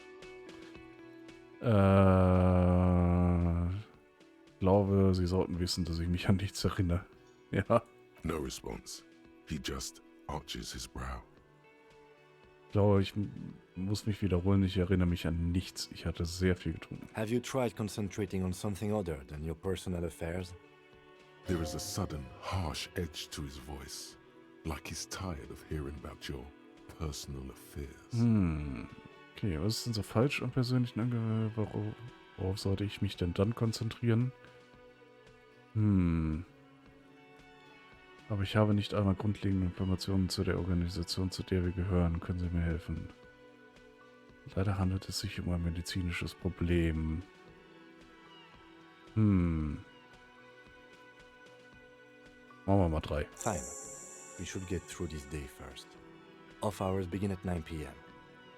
Glaube, Sie sollten wissen, dass ich mich an nichts erinnere. Ja. No response. He just arches his brow. Ich glaube, ich muss mich wiederholen. Ich erinnere mich an nichts. Ich hatte sehr viel getrunken. Have you tried concentrating on something other than your personal affairs? There is a sudden, harsh edge to his voice, like he's tired of hearing about your personal affairs. Okay, was ist denn so falsch am persönlichen Angehörigen? Worauf sollte ich mich denn dann konzentrieren? Aber ich habe nicht einmal grundlegende Informationen zu der Organisation, zu der wir gehören. Können Sie mir helfen? Leider handelt es sich um ein medizinisches Problem. Machen wir mal 3. Fine. We should get through this day first. Off hours begin at 9 p.m.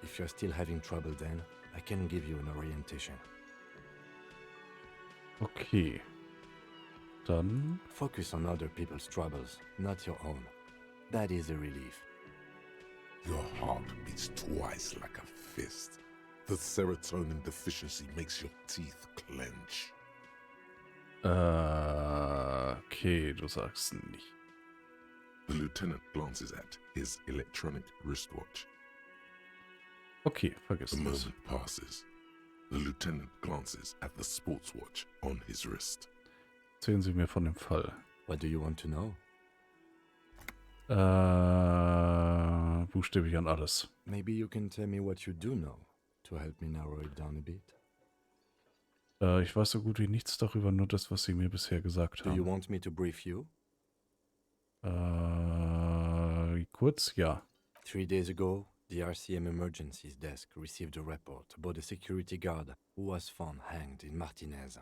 If you're still having trouble then, I can give you an orientation. Okay. Dann... Focus on other people's troubles, not your own. That is a relief. Your heart beats twice like a fist. The serotonin deficiency makes your teeth clench. Okay, du sagst nicht. The lieutenant glances at his electronic wristwatch. Okay, vergiss The das. moment passes. The lieutenant glances at the sports watch on his wrist. Erzählen Sie mir von dem Fall. What do you want to know? Buchstäblich an alles. Maybe you can tell me what you do know, to help me narrow it down a bit. Ich weiß so gut wie nichts darüber, nur das, was Sie mir bisher gesagt Do you haben. want me to brief you? Kurz, ja. 3 days ago, the RCM Emergencies Desk received a report about a security guard who was found hanged in Martinez.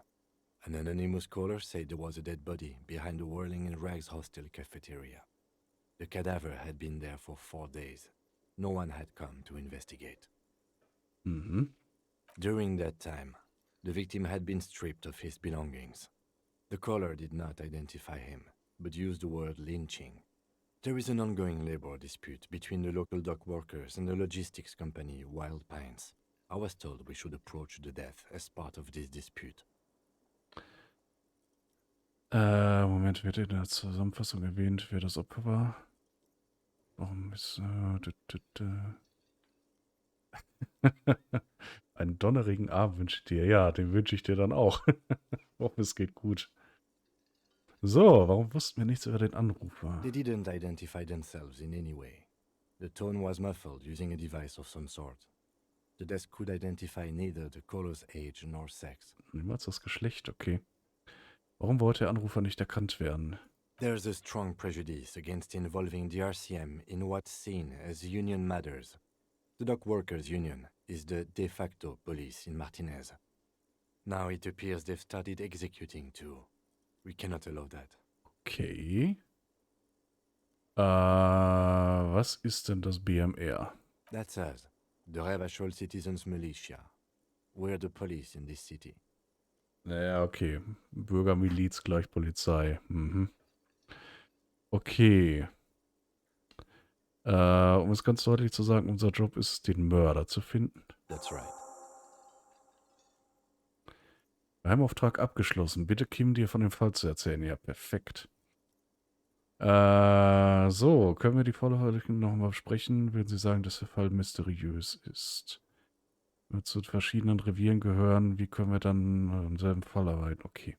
An anonymous caller said there was a dead body behind the Whirling in Rags hostel cafeteria. The cadaver had been there for 4 days. No one had come to investigate. During that time, the victim had been stripped of his belongings. The caller did not identify him, but used the word lynching. There is an ongoing labor dispute between the local dock workers and the logistics company Wild Pines. I was told we should approach the death as part of this dispute. Moment, wird in der Zusammenfassung erwähnt, wer das Opfer war? Warum ist... Einen donnerigen Abend wünsche ich dir. Ja, den wünsche ich dir dann auch. Hoffe, es geht gut. So, warum wussten wir nichts über den Anrufer? They didn't identify themselves in any way. The tone was muffled using a device of some sort. The desk could identify neither the caller's age nor sex. Niemals das Geschlecht, okay. Warum wollte der Anrufer nicht erkannt werden? There's a strong prejudice against involving the RCM in what's seen as union matters. The Dock Workers Union is the de facto police in Martinez. Now it appears they've started executing too. We cannot allow that. Okay. Was ist denn das BMR? That's us, the Ravachol Citizens Militia. We're the police in this city. Naja, okay. Bürgermiliz gleich Polizei. Mhm. Okay. Um es ganz deutlich zu sagen, unser Job ist, den Mörder zu finden. That's right. Geheimauftrag abgeschlossen. Bitte Kim dir von dem Fall zu erzählen. Ja, perfekt. So, können wir die Vorfälle nochmal besprechen, wenn Sie sagen, dass der Fall mysteriös ist. Wenn wir zu verschiedenen Revieren gehören, wie können wir dann im selben Fall arbeiten? Okay.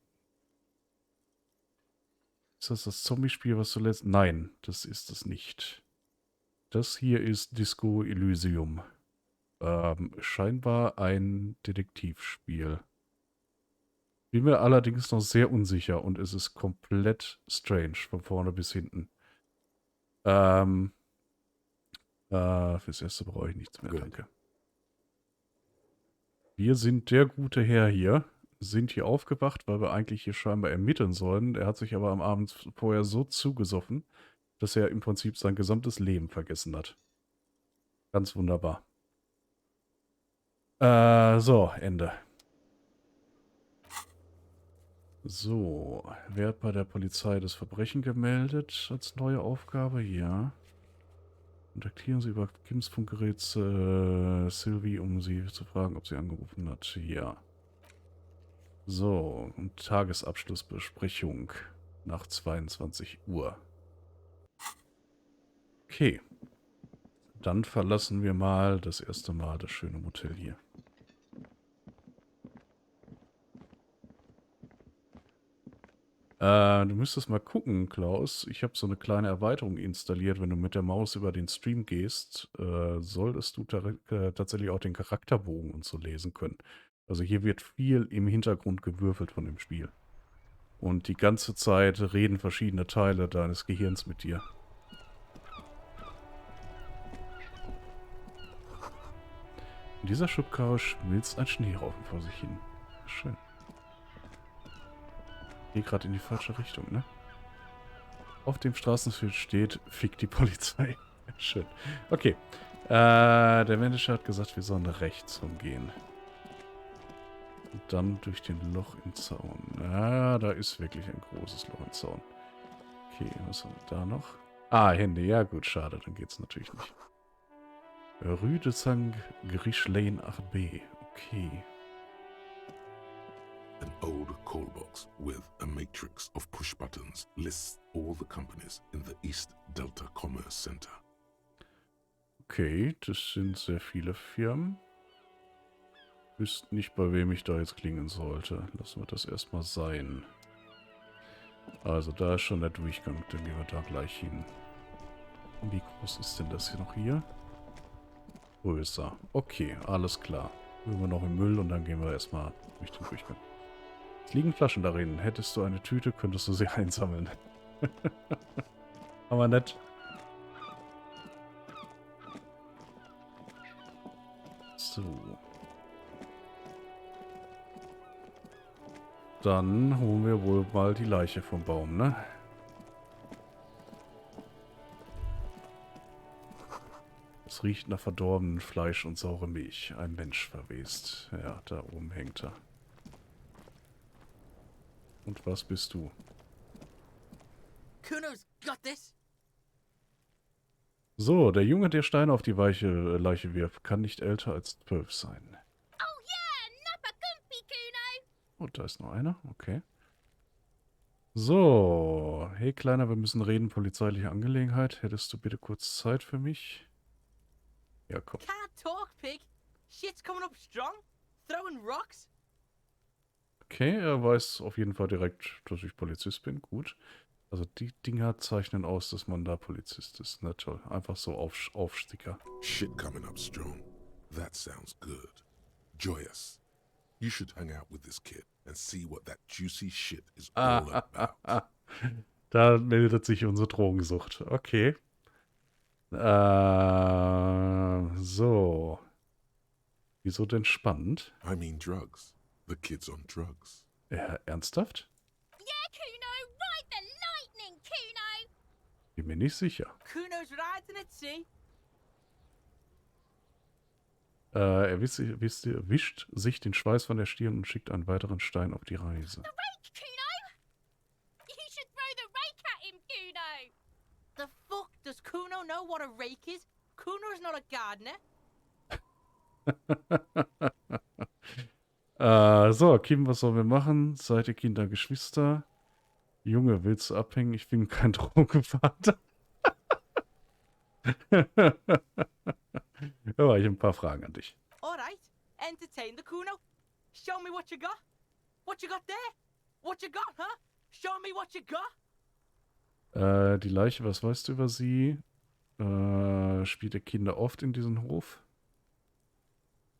Ist das das Zombie-Spiel, was du lässt? Nein, das ist es nicht. Das hier ist Disco Elysium. Scheinbar ein Detektivspiel. Bin mir allerdings noch sehr unsicher und es ist komplett strange, von vorne bis hinten. Fürs Erste brauche ich nichts mehr, Gut. danke. Wir sind der gute Herr hier, sind hier aufgewacht, weil wir eigentlich hier scheinbar ermitteln sollen. Er hat sich aber am Abend vorher so zugesoffen, dass er im Prinzip sein gesamtes Leben vergessen hat. Ganz wunderbar. So, Ende. So, wer hat bei der Polizei das Verbrechen gemeldet als neue Aufgabe? Ja. Kontaktieren Sie über Kims Funkgerät Sylvie, um sie zu fragen, ob sie angerufen hat. Ja. So, und Tagesabschlussbesprechung nach 22 Uhr. Okay. Dann verlassen wir mal das erste Mal das schöne Motel hier. Du müsstest mal gucken, Klaus. Ich habe so eine kleine Erweiterung installiert. Wenn du mit der Maus über den Stream gehst, solltest du tatsächlich auch den Charakterbogen und so lesen können. Also hier wird viel im Hintergrund gewürfelt von dem Spiel. Und die ganze Zeit reden verschiedene Teile deines Gehirns mit dir. In dieser Schubkarre schmilzt ein Schneeraufen vor sich hin. Schön. Geh gerade in die falsche Richtung, ne? Auf dem Straßenschild steht, fick die Polizei. Schön. Okay. Der Manager hat gesagt, wir sollen rechts rumgehen. Und dann durch den Loch im Zaun. Ah, da ist wirklich ein großes Loch im Zaun. Okay, was haben wir da noch? Ah, Hände. Ja gut, schade, dann geht's natürlich nicht. Rue de Saint-Griche-Lane 8b. Okay. An old call box with a matrix of push buttons lists all the companies in the East Delta Commerce Center. Okay, das sind sehr viele Firmen. Wüsste nicht, bei wem ich da jetzt klingen sollte. Lassen wir das erstmal sein. Also, da ist schon der Durchgang. Dann gehen wir da gleich hin. Wie groß ist denn das hier noch hier? Größer. Okay, alles klar. Holen wir noch im Müll und dann gehen wir erstmal durch den Durchgang. Es liegen Flaschen darin. Hättest du eine Tüte, könntest du sie einsammeln. Aber nett. So. Dann holen wir wohl mal die Leiche vom Baum, ne? Es riecht nach verdorbenem Fleisch und saure Milch. Ein Mensch verwest. Ja, da oben hängt er. Und was bist du? Kuno's got this. So, der Junge, der Steine auf die Leiche wirft, kann nicht älter als 12 sein. Oh yeah, nappa gumpy, Kuno. Und da ist noch einer, okay. So, hey Kleiner, wir müssen reden, polizeiliche Angelegenheit. Hättest du bitte kurz Zeit für mich? Ja, komm. Can't talk, pig. Shit's coming up strong. Throwing rocks. Okay, er weiß auf jeden Fall direkt, dass ich Polizist bin. Gut. Also die Dinger zeichnen aus, dass man da Polizist ist. Na toll. Einfach so Aufsticker. Shit coming up strong. That sounds good. Joyous, you should hang out with this kid and see what that juicy shit is all about. Da meldet sich unsere Drogensucht. Okay. So. Wieso denn spannend? I mean drugs. The kid's on drugs. Ernsthaft? Yeah, Kuno, ride the lightning, Kuno! Bin mir nicht sicher. Kuno's riding at sea. Er wischt sich den Schweiß von der Stirn und schickt einen weiteren Stein auf die Reise. The rake, Kuno! You should throw the rake at him, Kuno! The fuck does Kuno know what a rake is? Kuno's not a gardener. So, Kim, was sollen wir machen? Seid ihr Kinder, Geschwister? Junge, willst du abhängen? Ich bin kein Drogenvater. Aber ich habe ein paar Fragen an dich. Alright, entertain the Kuno. Show me what you got. What you got there? What you got, huh? Show me what you got. Die Leiche, was weißt du über sie? Spielt ihr Kinder oft in diesem Hof?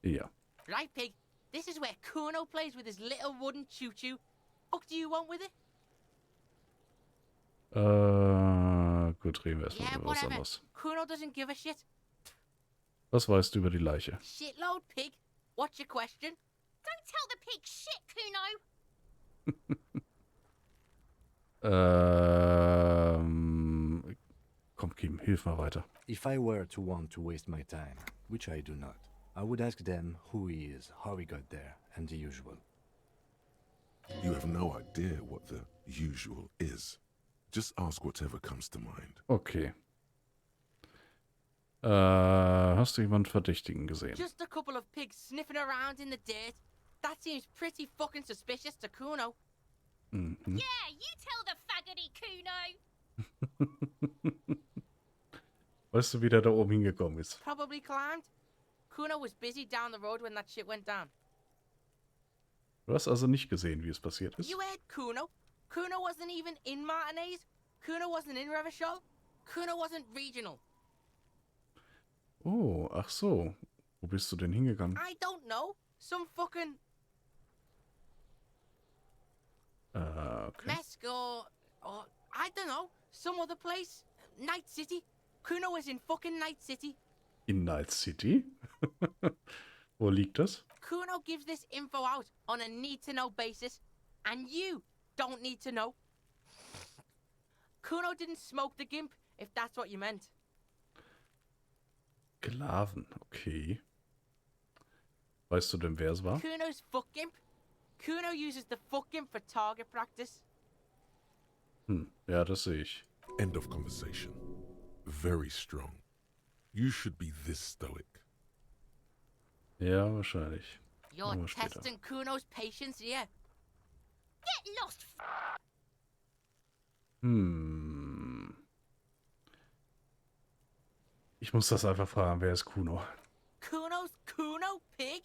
Ja. Right, pig. This is where Kuno plays with his little wooden choo-choo. What do you want with it? Gut, reden wir erstmal Yeah, über was whatever. anderes. Kuno doesn't give a shit. Was weißt du über die Leiche? Shitload, pig. What's your question? Don't tell the pig shit, Kuno! Komm, Kim, hilf mal weiter. If I were to want to waste my time, which I do not, I would ask them who he is, how he got there, and the usual. You have no idea what the usual is. Just ask whatever comes to mind. Okay. Hast du jemanden Verdächtigen gesehen? Just a couple of pigs sniffing around in the dirt. That seems pretty fucking suspicious to Kuno. Mhm. Yeah, you tell the faggoty, Kuno! Weißt du, wie der da oben hingekommen ist? Probably climbed. Kuno was busy down the road when that shit went down. Du hast also nicht gesehen, wie es passiert ist? You heard Kuno. Kuno wasn't even in Martinez. Kuno wasn't in Revachol. Kuno wasn't regional. Oh, ach so. Wo bist du denn hingegangen? I don't know. Some fucking Okay. Mesco or I don't know. Some other place. Night City. Kuno was in fucking Night City. In Night City? Wo liegt das? Kuno gives this info out on a need-to-know basis, and you don't need to know. Kuno didn't smoke the gimp, if that's what you meant. Sklaven, okay. Weißt du denn, wer es war? Kuno's fuck gimp. Kuno uses the fuck gimp for target practice. Ja, das sehe ich. End of conversation. Very strong. You should be this stoic. Ja, wahrscheinlich. You're Aber später. testing Kuno's patience here. Get lost, Ich muss das einfach fragen, wer ist Kuno? Kuno's Kuno, pig?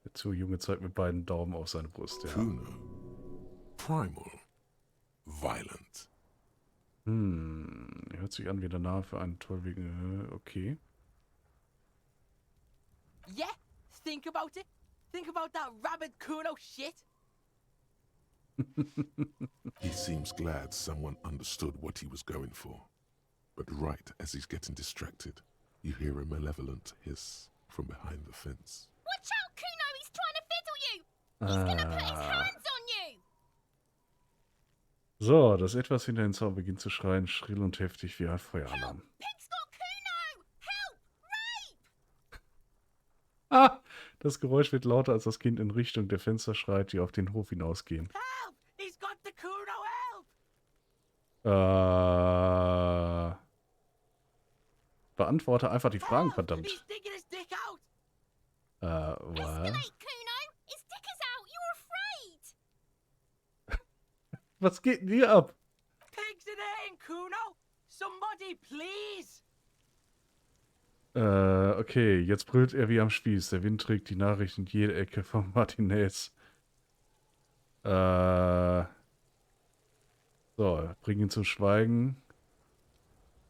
Der zu Junge zeigt mit beiden Daumen auf seine Brust, ja. Kuno. Primal. Violent. Hört sich an wie der Name für einen tollwiegen... Okay. Yeah, think about it. Think about that rabid Kuno shit. He seems glad someone understood what he was going for. But right as he's getting distracted, you hear a malevolent hiss from behind the fence. watch out, Kuno! He's trying to fiddle you! He's gonna put his hands on you! So, das etwas hinter den Zaun beginnt zu schreien, schrill und heftig wie ein Feueralarm. Pig's got Kuno! Help! Rape! Ah! Das Geräusch wird lauter, als das Kind in Richtung der Fenster schreit, die auf den Hof hinausgehen. Help! He's got the Kuno, help! Beantworte einfach die Fragen, Help! verdammt. He's digging his dick out! Was? Escalate, Kuno! His dick is out! You're afraid! Was geht denn hier ab? Pigs in here in Kuno! Somebody, please! Okay, jetzt brüllt er wie am Spieß. Der Wind trägt die Nachrichten in jede Ecke von Martinez. So, bring ihn zum Schweigen.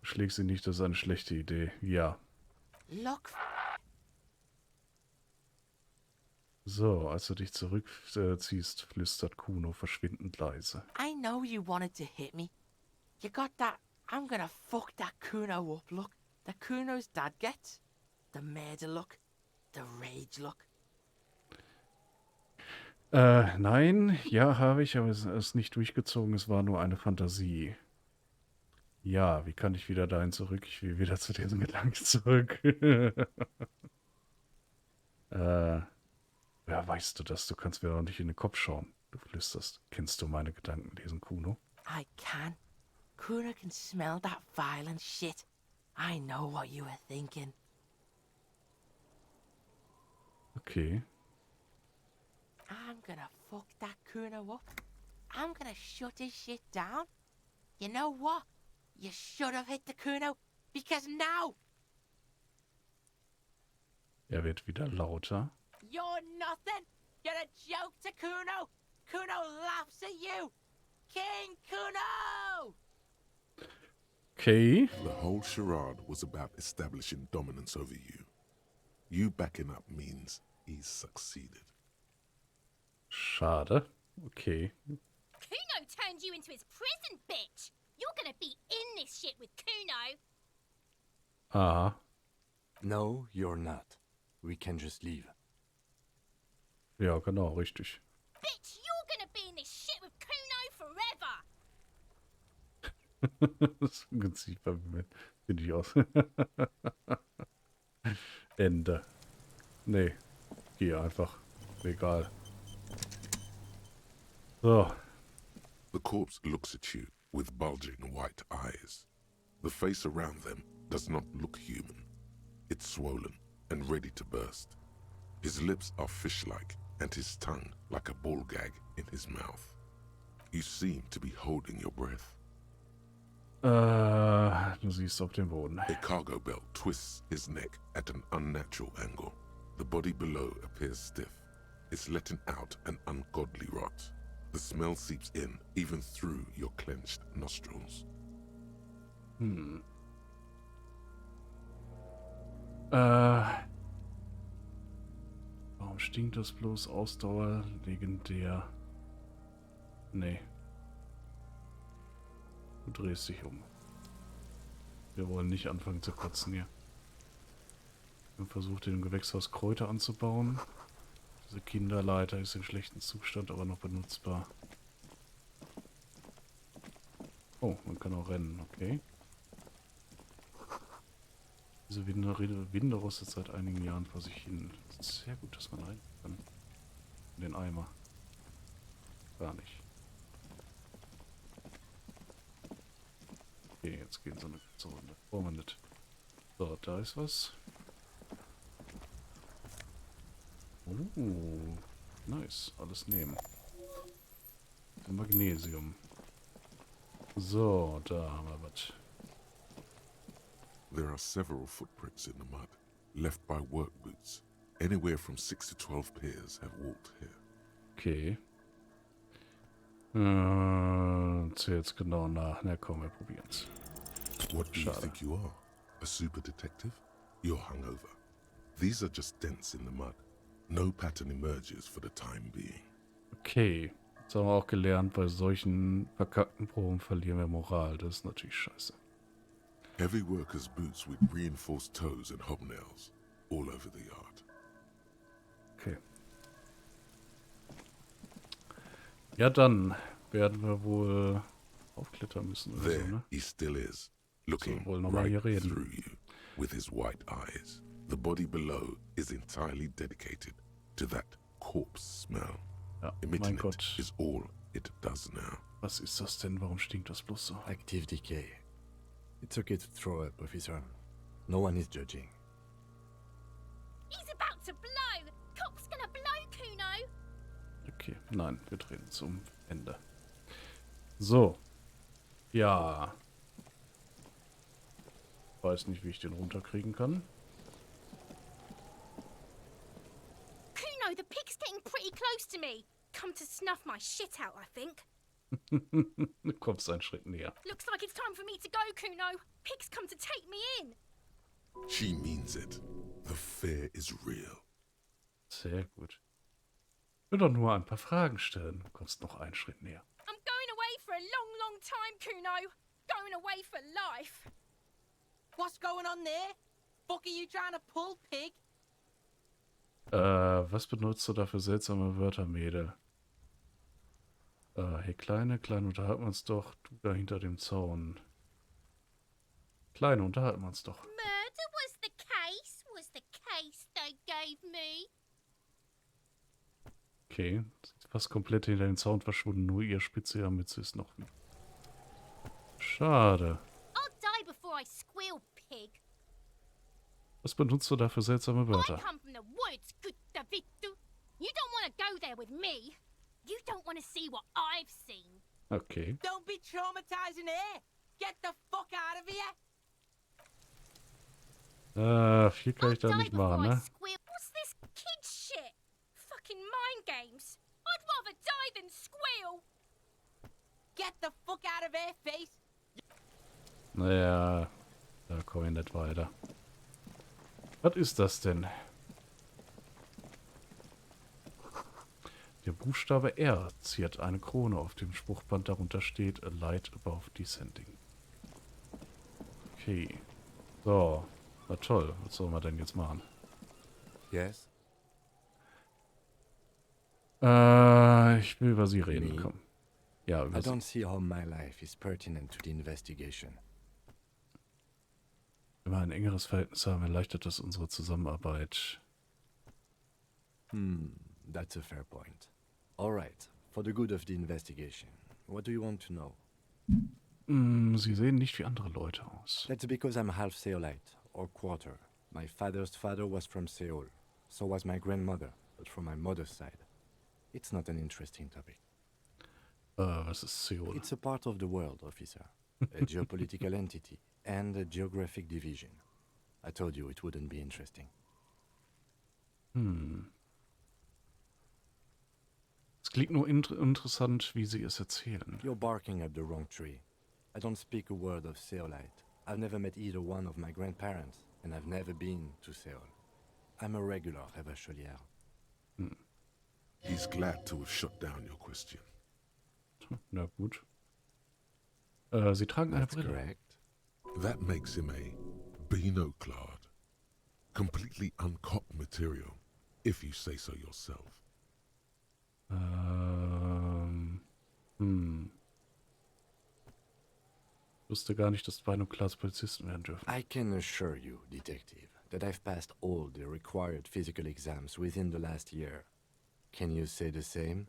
Schlägst ihn nicht, das ist eine schlechte Idee. Ja. Look. So, als du dich zurückziehst, flüstert Kuno verschwindend leise. I know you wanted to hit me. You got that I'm gonna fuck that Kuno up look. The Kuno's dad gets. The murder look. The rage look. Nein, ja, habe ich, aber es ist nicht durchgezogen, es war nur eine Fantasie. Ja, wie kann ich wieder dahin zurück? Ich will wieder zu diesem Gedanken zurück. Ja, weißt du das? Du kannst mir doch nicht in den Kopf schauen. Du flüsterst. Kennst du meine Gedanken lesen, Kuno? I can. Kuno can smell that violent shit. I know what you were thinking. Okay. I'm gonna fuck that Kuno up. I'm gonna shut his shit down. You know what? You should have hit the Kuno, because now Er wird wieder lauter. you're nothing. You're a joke to Kuno. Kuno laughs at you. King Kuno! Okay. The whole charade was about establishing dominance over you. You backing up means he's succeeded. Schade. Okay. Kuno turned you into his prison, bitch. You're gonna be in this shit with Kuno. Aha. No, you're not. We can just leave. Ja, genau, richtig. Bitch, you're gonna be in this shit with Kuno forever. Das ist ungünstig bei mir. Finde ich aus. Ende. Nee. Geh einfach. Egal. So. The corpse looks at you with bulging white eyes. The face around them does not look human. It's swollen and ready to burst. His lips are fish-like and his tongue like a ball gag in his mouth. You seem to be holding your breath. Du siehst auf dem Boden. A cargo belt twists his neck at an unnatural angle. The body below appears stiff. It's letting out an ungodly rot. The smell seeps in, even through your clenched nostrils. Warum stinkt das bloß? Ausdauer, legendär. Nee. Du drehst dich um. Wir wollen nicht anfangen zu kotzen hier. Wir haben versucht, im Gewächshaus Kräuter anzubauen. Diese Kinderleiter ist in schlechtem Zustand, aber noch benutzbar. Oh, man kann auch rennen, okay. Diese Winde rostet seit einigen Jahren vor sich hin. Sehr gut, dass man rein kann. In den Eimer. Gar nicht. Okay, jetzt gehen so eine kurze Runde. Brauchen wir nicht. So, da ist was. Nice. Alles nehmen. Magnesium. So, da haben wir was. There are several footprints in the mud, left by work boots. Anywhere from 6 to 12 pairs have walked here. Okay. Jetzt genau nach. Na komm, wir probieren's. What do you Schade. think you are? A super detective? You're hungover. These are just dents in the mud. No pattern emerges for the time being. Okay. Jetzt haben wir auch gelernt, bei solchen verkackten Proben verlieren wir Moral. Das ist natürlich scheiße. Heavy workers' boots with reinforced toes and hobnails all over the yard. Okay. Ja, dann werden wir wohl aufklettern müssen oder so, There ne? he still is, looking wohl noch mal right hier reden. through you with his white eyes. The body below is entirely dedicated to that corpse smell. Ja, Emitting mein it Gott. is all it does now. Was ist das denn? Warum stinkt das bloß so? Active decay. It's okay to throw up, officer. No one is judging. He's about to blow. Cock's gonna blow, Kuno. Okay, nein, wir drehen zum Ende. So. Ja. Weiß nicht, wie ich den runterkriegen kann. Kuno, the pig's getting pretty close to me. Come to snuff my shit out, I think. Du kommst einen Schritt näher. Looks like it's time for me to go, Kuno. Pig's come to take me in. She means it. The fear is real. Sehr gut. Ich will doch nur ein paar Fragen stellen. Du kommst noch einen Schritt näher. I'm going away for a long, long time, Kuno. Going away for life. What's going on there? Fuck are you trying to pull, pig? Was benutzt du da für seltsame Wörter, Mädel? Hey, Kleine, unterhalten wir uns doch. Du da hinter dem Zaun. Kleine, unterhalten wir uns doch. Murder was the case they gave me. Okay, sie ist fast komplett hinter dem Zaun verschwunden. Nur ihr Spitze ihrer Mütze ist noch... Schade. I'll die before I squeal, pig. Was benutzt du da für seltsame I Wörter? come from the woods, good Davidu. You don't want to go there with me. You don't want to see what I've seen. Okay. Don't be traumatizing here. Get the fuck out of here. Viel kann ich da nicht machen, ne? What's this kid shit? Fucking mind games. I'd rather die than squeal. Get the fuck out of here, face. Naja, da komme ich nicht weiter. Was ist das denn? Der Buchstabe R ziert eine Krone. Auf dem Spruchband darunter steht A Light Above Descending. Okay. So. Na toll. Was soll man denn jetzt machen? Yes? Ich will über sie reden. Me? Komm. Ja, über I sie. don't see how my life is pertinent to the investigation. Wenn wir ein engeres Verhältnis haben, erleichtert das unsere Zusammenarbeit. That's a fair point. All right, for the good of the investigation, what do you want to know? Sie sehen nicht wie andere Leute aus. That's because I'm half Seolite, or quarter. My father's father was from Seoul. So was my grandmother, but from my mother's side. It's not an interesting topic. Was ist Seoul? It's a part of the world, officer. A geopolitical entity and a geographic division. I told you it wouldn't be interesting. Es klingt nur interessant, wie Sie es erzählen. You're barking up the wrong tree. I don't speak a word of Seolite. I've never met either one of my grandparents, and I've never been to Seoul. I'm a regular Revacholière. He's glad to have shut down your question. Na gut. Sie tragen eine That's Brille. correct. That makes him a binoclard. Completely uncopped material, if you say so yourself. Ich wusste gar nicht, dass Binoclars Polizisten werden dürfen. I can assure you, detective, that I've passed all the required physical exams within the last year. Can you say the same?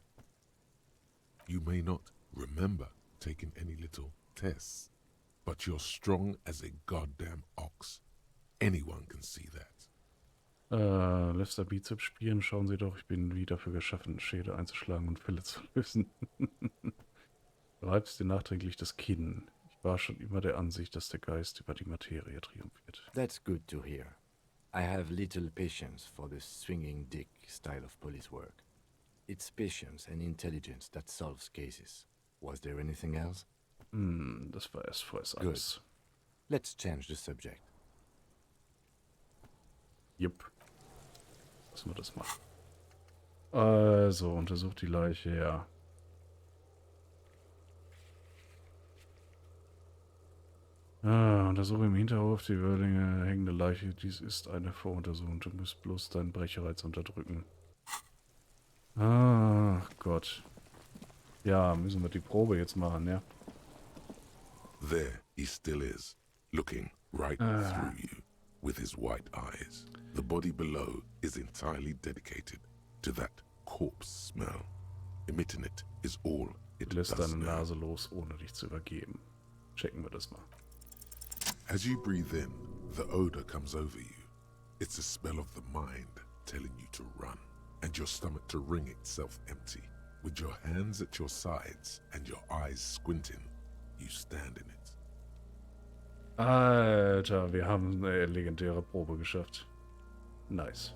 You may not remember taking any little tests, but you're strong as a goddamn ox. Anyone can see that. Lester Bizeps spielen, schauen Sie doch, ich bin wie dafür geschaffen, Schäde einzuschlagen und Fälle zu lösen. Reibst dir nachträglich das Kinn. Ich war schon immer der Ansicht, dass der Geist über die Materie triumphiert. That's good to hear. I have little patience for the swinging dick style of police work. It's patience and intelligence that solves cases. Was there anything else? Das war erst vorerst alles. Let's change the subject. Jupp. Lassen wir das machen. Also, untersucht die Leiche, ja. Untersuche im Hinterhof die Wörlinge hängende Leiche. Dies ist eine Voruntersuchung. Du musst bloß deinen Brechreiz unterdrücken. Ach Gott. Ja, müssen wir die Probe jetzt machen, ja. There he still is, looking right through you with his white eyes. The body below is entirely dedicated to that corpse smell. Emitting it is all it Du lässt does deine now. Nase los, ohne dich zu übergeben. Checken wir das mal. As you breathe in, the odor comes over you. It's a smell of the mind telling you to run, and your stomach to wring itself empty. With your hands at your sides and your eyes squinting, you stand in it. Alter, wir haben eine legendäre Probe geschafft. Nice.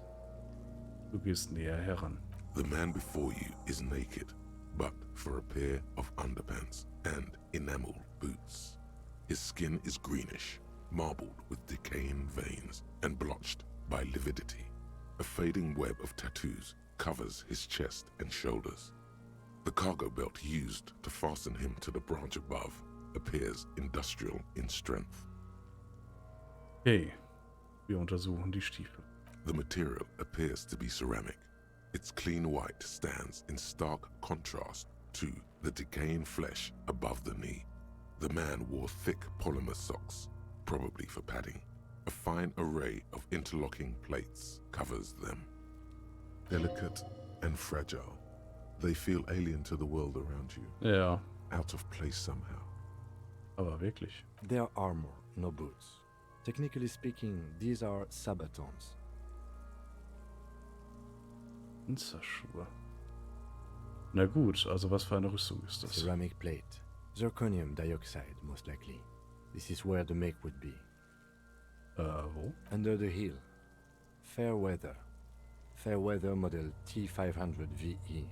Du gehst näher heran. The man before you is naked, but for a pair of underpants and enamel boots. His skin is greenish, marbled with decaying veins and blotched by lividity. A fading web of tattoos covers his chest and shoulders. The cargo belt used to fasten him to the branch above appears industrial in strength. Okay, wir untersuchen die Stiefel. The material appears to be ceramic. Its clean white stands in stark contrast to the decaying flesh above the knee. The man wore thick polymer socks, probably for padding. A fine array of interlocking plates covers them. Delicate and fragile, they feel alien to the world around you. Ja. Out of place somehow. Aber wirklich. They are armor, no boots. Technically speaking, these are sabatons. Panzerschuhe. Na gut, also was für eine Rüstung ist das? Ceramic plate. Zirconium dioxide, most likely. This is where the make would be. Wo? Under the heel. Fair weather. Fair weather model T500 VE.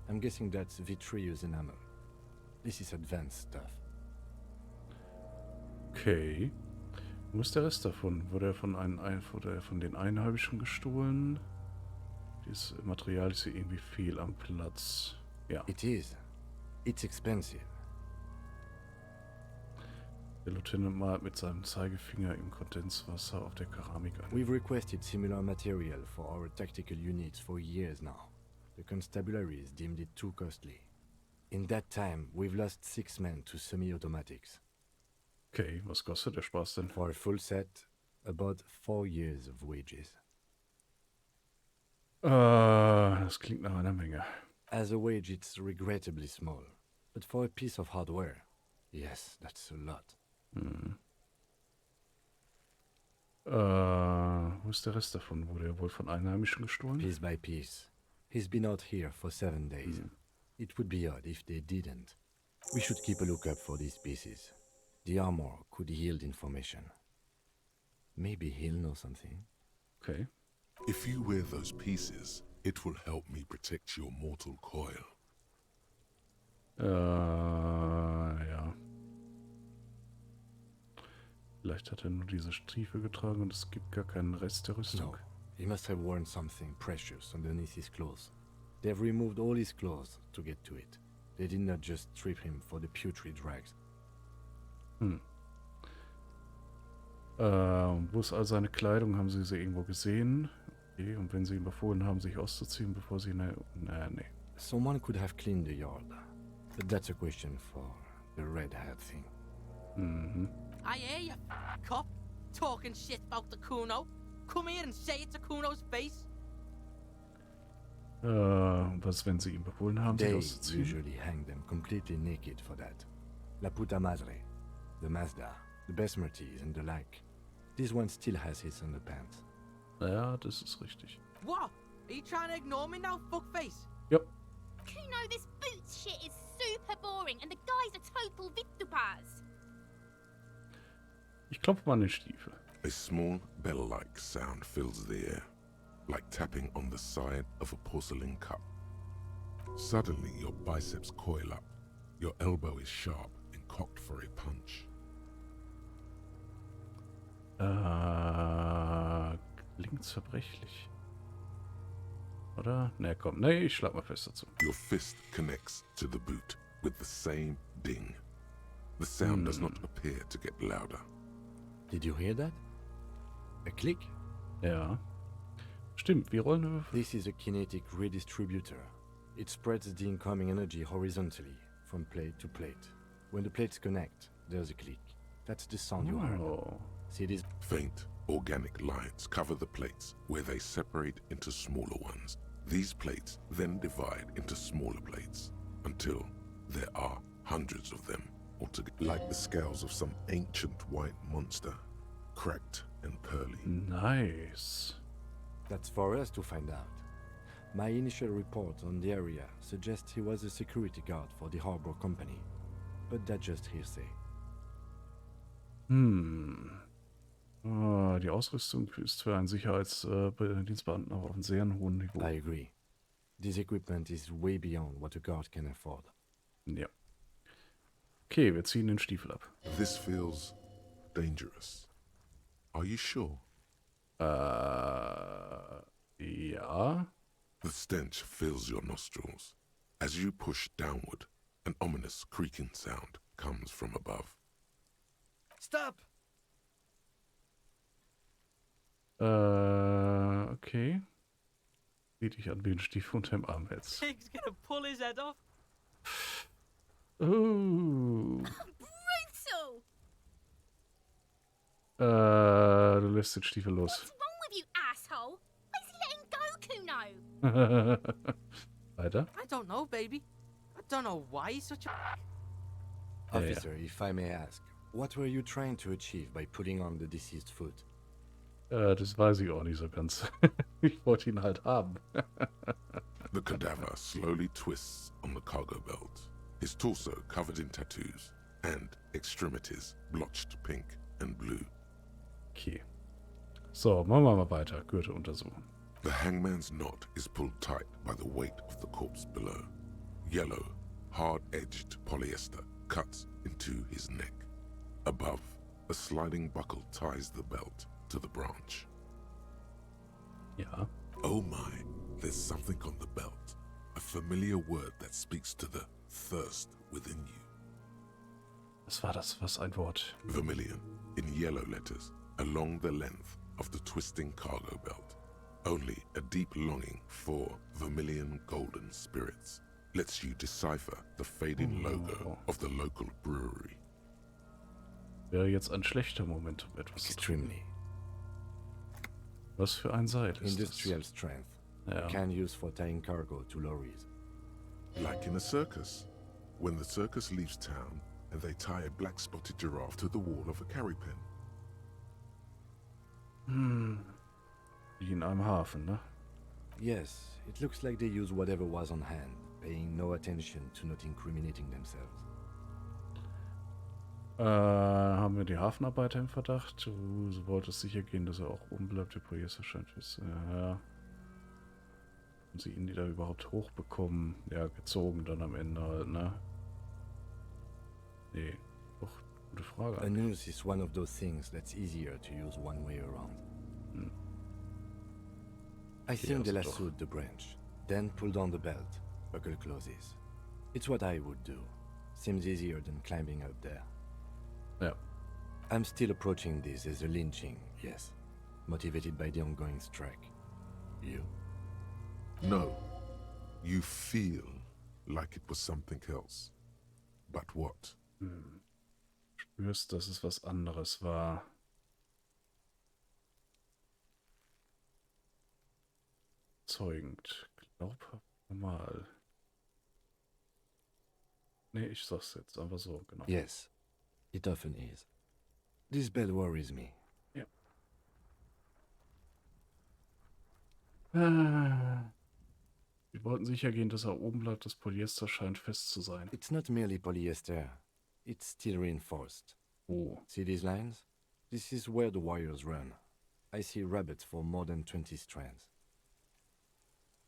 I'm guessing that's vitreous enamel. This is advanced stuff. Okay. Wo ist der Rest davon? Wurde er von den Einheimischen gestohlen? Dieses Material ist hier irgendwie fehl am Platz. Ja. It is. It's expensive. Der Lieutenant malt mit seinem Zeigefinger im Kondenswasser auf der Keramik an. We've requested similar material for our tactical units for years now. The constabularies deemed it too costly. In that time, we've lost 6 men to semi-automatics. Okay, was kostet der Spaß denn? For a full set, about 4 years of wages. Das klingt nach einer Menge. As a wage, it's regrettably small. But for a piece of hardware, yes, that's a lot. Wo ist der Rest davon? Wurde er wohl von Einheimischen gestohlen? Piece by piece. He's been out here for 7 days. It would be odd if they didn't. We should keep a lookout for these pieces. The armor could yield information. Maybe he'll know something. Okay. If you wear those pieces, it will help me protect your mortal coil. Ja. Vielleicht hat er nur diese Stiefel getragen und es gibt gar keinen Rest der Rüstung. No, he must have worn something precious underneath his clothes. They've removed all his clothes to get to it. They did not just strip him for the putrid rags. Wo ist all seine Kleidung? Haben Sie irgendwo gesehen? Okay, und wenn Sie ihm befohlen haben, sich auszuziehen, bevor Sie... Nee. Someone could have cleaned the yard. But that's a question for the red hat thing. I hear you, cop, talking shit about the Kuno. Come here and say it to Kuno's face. Was, wenn Sie ihm befohlen haben, sich They auszuziehen? usually hang them completely naked for that. La puta madre, the Mazda, the Besmerties and the like. This one still has his underpants. Ja, das ist richtig. What? Are you trying to ignore me now, fuckface? Yep. Kuno, this boots shit is super boring and the guy's a total vitupaz. Ich klopfe mal an den Stiefel. A small bell-like sound fills the air, like tapping on the side of a porcelain cup. Suddenly, your biceps coil up. Your elbow is sharp and cocked for a punch. Klingt zerbrechlich. Oder? Ne, komm. Ne, ich schlag mal fest dazu. Your fist connects to the boot with the same ding. The sound does not appear to get louder. Did you hear that? A click? Ja. Stimmt, wie Rollenwürfel. This is a kinetic redistributor. It spreads the incoming energy horizontally, from plate to plate. When the plates connect, there's a click. That's the sound you heard. See this? Faint, organic lines cover the plates where they separate into smaller ones. These plates then divide into smaller plates until there are hundreds of them altogether, like the scales of some ancient white monster, cracked and pearly. Nice. That's for us to find out. My initial report on the area suggests he was a security guard for the harbor company, but that's just hearsay. Die Ausrüstung ist für einen Sicherheitsdienstbeamten auf einem sehr hohen Niveau. I agree. This equipment is way beyond what a guard can afford. Ja. Okay, wir ziehen den Stiefel ab. This feels dangerous. Are you sure? Ja. The stench fills your nostrils. As you push downward, an ominous creaking sound comes from above. Stop! Okay. Sieh dich an, wie ein Stiefel unterm Arm hältst. Pig's gonna pull his head off. Oh. Brutal! Du lässt den Stiefel los. What's wrong with you, asshole? Why is he letting Goku know? Weiter? I don't know, baby. I don't know why he's such a... Officer, if I may ask, what were you trying to achieve by putting on the deceased foot? Das weiß ich auch nicht so ganz. Ich wollte ihn halt haben. The cadaver slowly twists on the cargo belt, his torso covered in tattoos and extremities blotched pink and blue. Okay. So, machen wir mal weiter. Gürtel untersuchen. The hangman's knot is pulled tight by the weight of the corpse below. Yellow, hard-edged polyester cuts into his neck. Above, a sliding buckle ties the belt to the branch. Ja. Oh my, there's something on the belt. A familiar word that speaks to the thirst within you. Was war das? Was ein Wort? Vermilion, in yellow letters, along the length of the twisting cargo belt. Only a deep longing for vermilion golden spirits lets you decipher the fading logo of the local brewery. Wäre jetzt ein schlechter Moment, um etwas zu tun. Extremely. Was für ein Seil ist Industrial das? strength. Ja. Can use for tying cargo to lorries. Like in a circus, when the circus leaves town and they tie a black-spotted giraffe to the wall of a carry pen. Wie in einem Hafen, ne? Yes, it looks like they use whatever was on hand, paying no attention to not incriminating themselves. Haben wir die Hafenarbeiter im Verdacht? Du wolltest sicher gehen, dass er auch oben bleibt. Der Polyester scheint fest. Ja. Haben sie ihn da überhaupt hochbekommen? Ja, gezogen dann am Ende halt, ne? Nee. Doch, gute Frage. A noose is one of those things that's easier to use one way around. I think they lassoed the branch, then pulled on the belt. Buckle closes. It's what I would do. Seems easier than climbing up there. Ja. I'm still approaching this as a lynching, yes. Motivated by the ongoing strike. You? No, you feel like it was something else. But what? Spürst, dass es was anderes war. Zeugend. Glaubhaft normal. Nee, ich sag's jetzt einfach so, genau. Yes, it often is. This bell worries me. Ja. Wir wollten sicher gehen, dass er oben bleibt. Das Polyester scheint fest zu sein. It's not merely polyester. It's steel reinforced. Oh. See these lines? This is where the wires run. I see rabbits for more than 20 strands.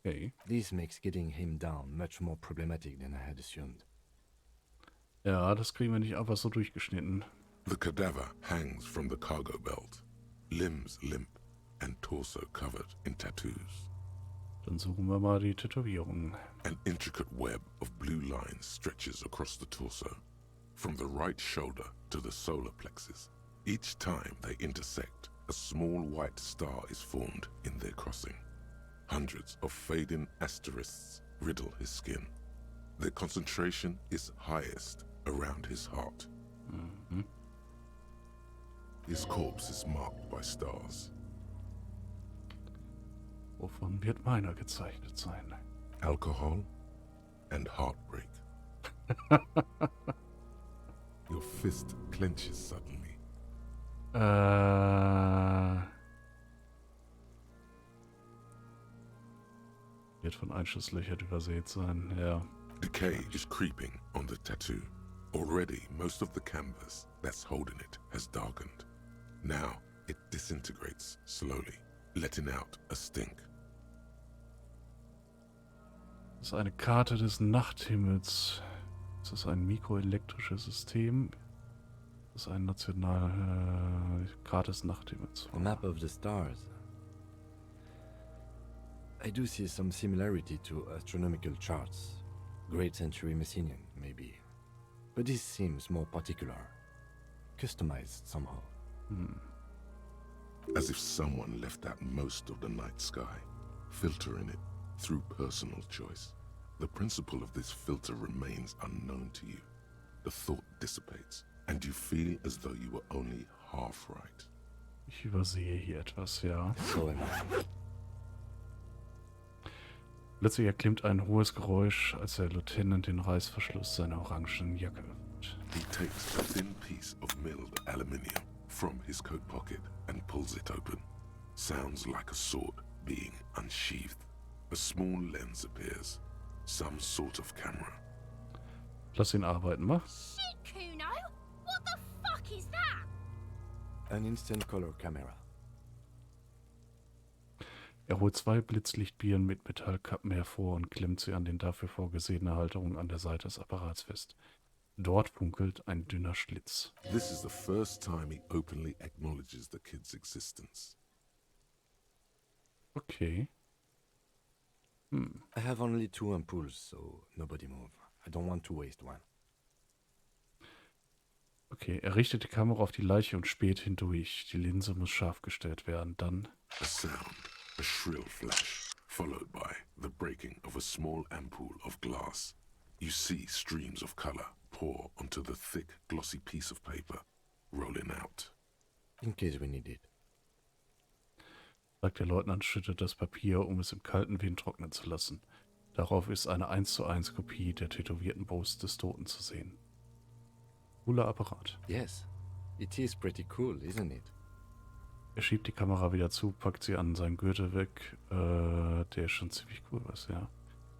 Okay. This makes getting him down much more problematic than I had assumed. Ja, das kriegen wir nicht einfach so durchgeschnitten. The cadaver hangs from the cargo belt, limbs limp and torso covered in tattoos. Dann suchen wir mal die Tätowierungen. An intricate web of blue lines stretches across the torso, from the right shoulder to the solar plexus. Each time they intersect, a small white star is formed in their crossing. Hundreds of fading asterisks riddle his skin. Their concentration is highest around his heart. His corpse is marked by stars. Wovon wird meiner gezeichnet sein? Alcohol and heartbreak. Your fist clenches suddenly. Wird von Einschusslöcher übersät sein, ja. Decay is creeping on the tattoo. Already, most of the canvas that's holding it has darkened. Now, it disintegrates slowly, letting out a stink. Das ist eine Karte des Nachthimmels. Das ist ein mikroelektrisches System. Das ist ein national Karte des Nachthimmels. A map of the stars. I do see some similarity to astronomical charts. Great Century Messinian, maybe. But this seems more particular. Customized somehow. As if someone left out most of the night sky, filtering it through personal choice. The principle of this filter remains unknown to you. The thought dissipates, and you feel as though you were only half right. Ich übersehe hier etwas, ja. So am I. Plötzlich erklimmt ein hohes Geräusch, als der Lieutenant den Reißverschluss seiner orangenen Jacke öffnet. He takes a thin piece of milled aluminium from his coat pocket and pulls it open. Sounds like a sword being unsheathed. A small lens appears. Some sort of camera. Lass ihn arbeiten, wa? Shit, Kuno! What the fuck is that? An instant color camera. Er holt 2 Blitzlichtbirnen mit Metallkappen hervor und klemmt sie an den dafür vorgesehene Halterung an der Seite des Apparats fest. Dort funkelt ein dünner Schlitz. This is the first time he openly acknowledges the kid's existence. Okay. I have only 2 ampoules, so nobody move. I don't want to waste one. Okay, er richtet die Kamera auf die Leiche und späht hindurch. Die Linse muss scharf gestellt werden. Dann A sound, a shrill flash, followed by the breaking of a small ampoule of glass. You see streams of color pour onto the thick, glossy piece of paper, rolling out. In case we need it. sagt der Leutnant, schüttet das Papier, um es im kalten Wind trocknen zu lassen. Darauf ist eine 1:1 Kopie der tätowierten Brust des Toten zu sehen. Cooler Apparat. Yes, it is pretty cool, isn't it? Er schiebt die Kamera wieder zu, packt sie an seinen Gürtel weg. Der ist schon ziemlich cool, was, ja.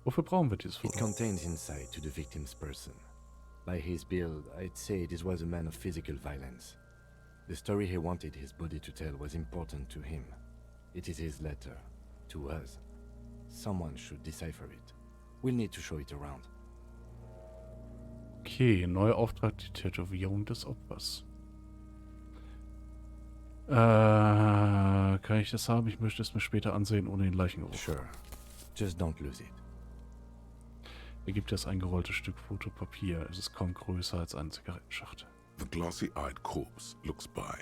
Wofür brauchen wir dieses Foto? It contains insight to the victim's person. By his build, I'd say this was a man of physical violence. The story he wanted his body to tell was important to him. It is his letter. To us. Someone should decipher it. We'll need to show it around. Okay, neuer Auftrag, die Tätowierung des Opfers. Kann ich das haben? Ich möchte es mir später ansehen, ohne den Leichengeruch. Sure. Just don't lose it. Er gibt das eingerollte Stück Fotopapier. Es ist kaum größer als eine Zigarettenschachtel. The glossy-eyed corpse looks by,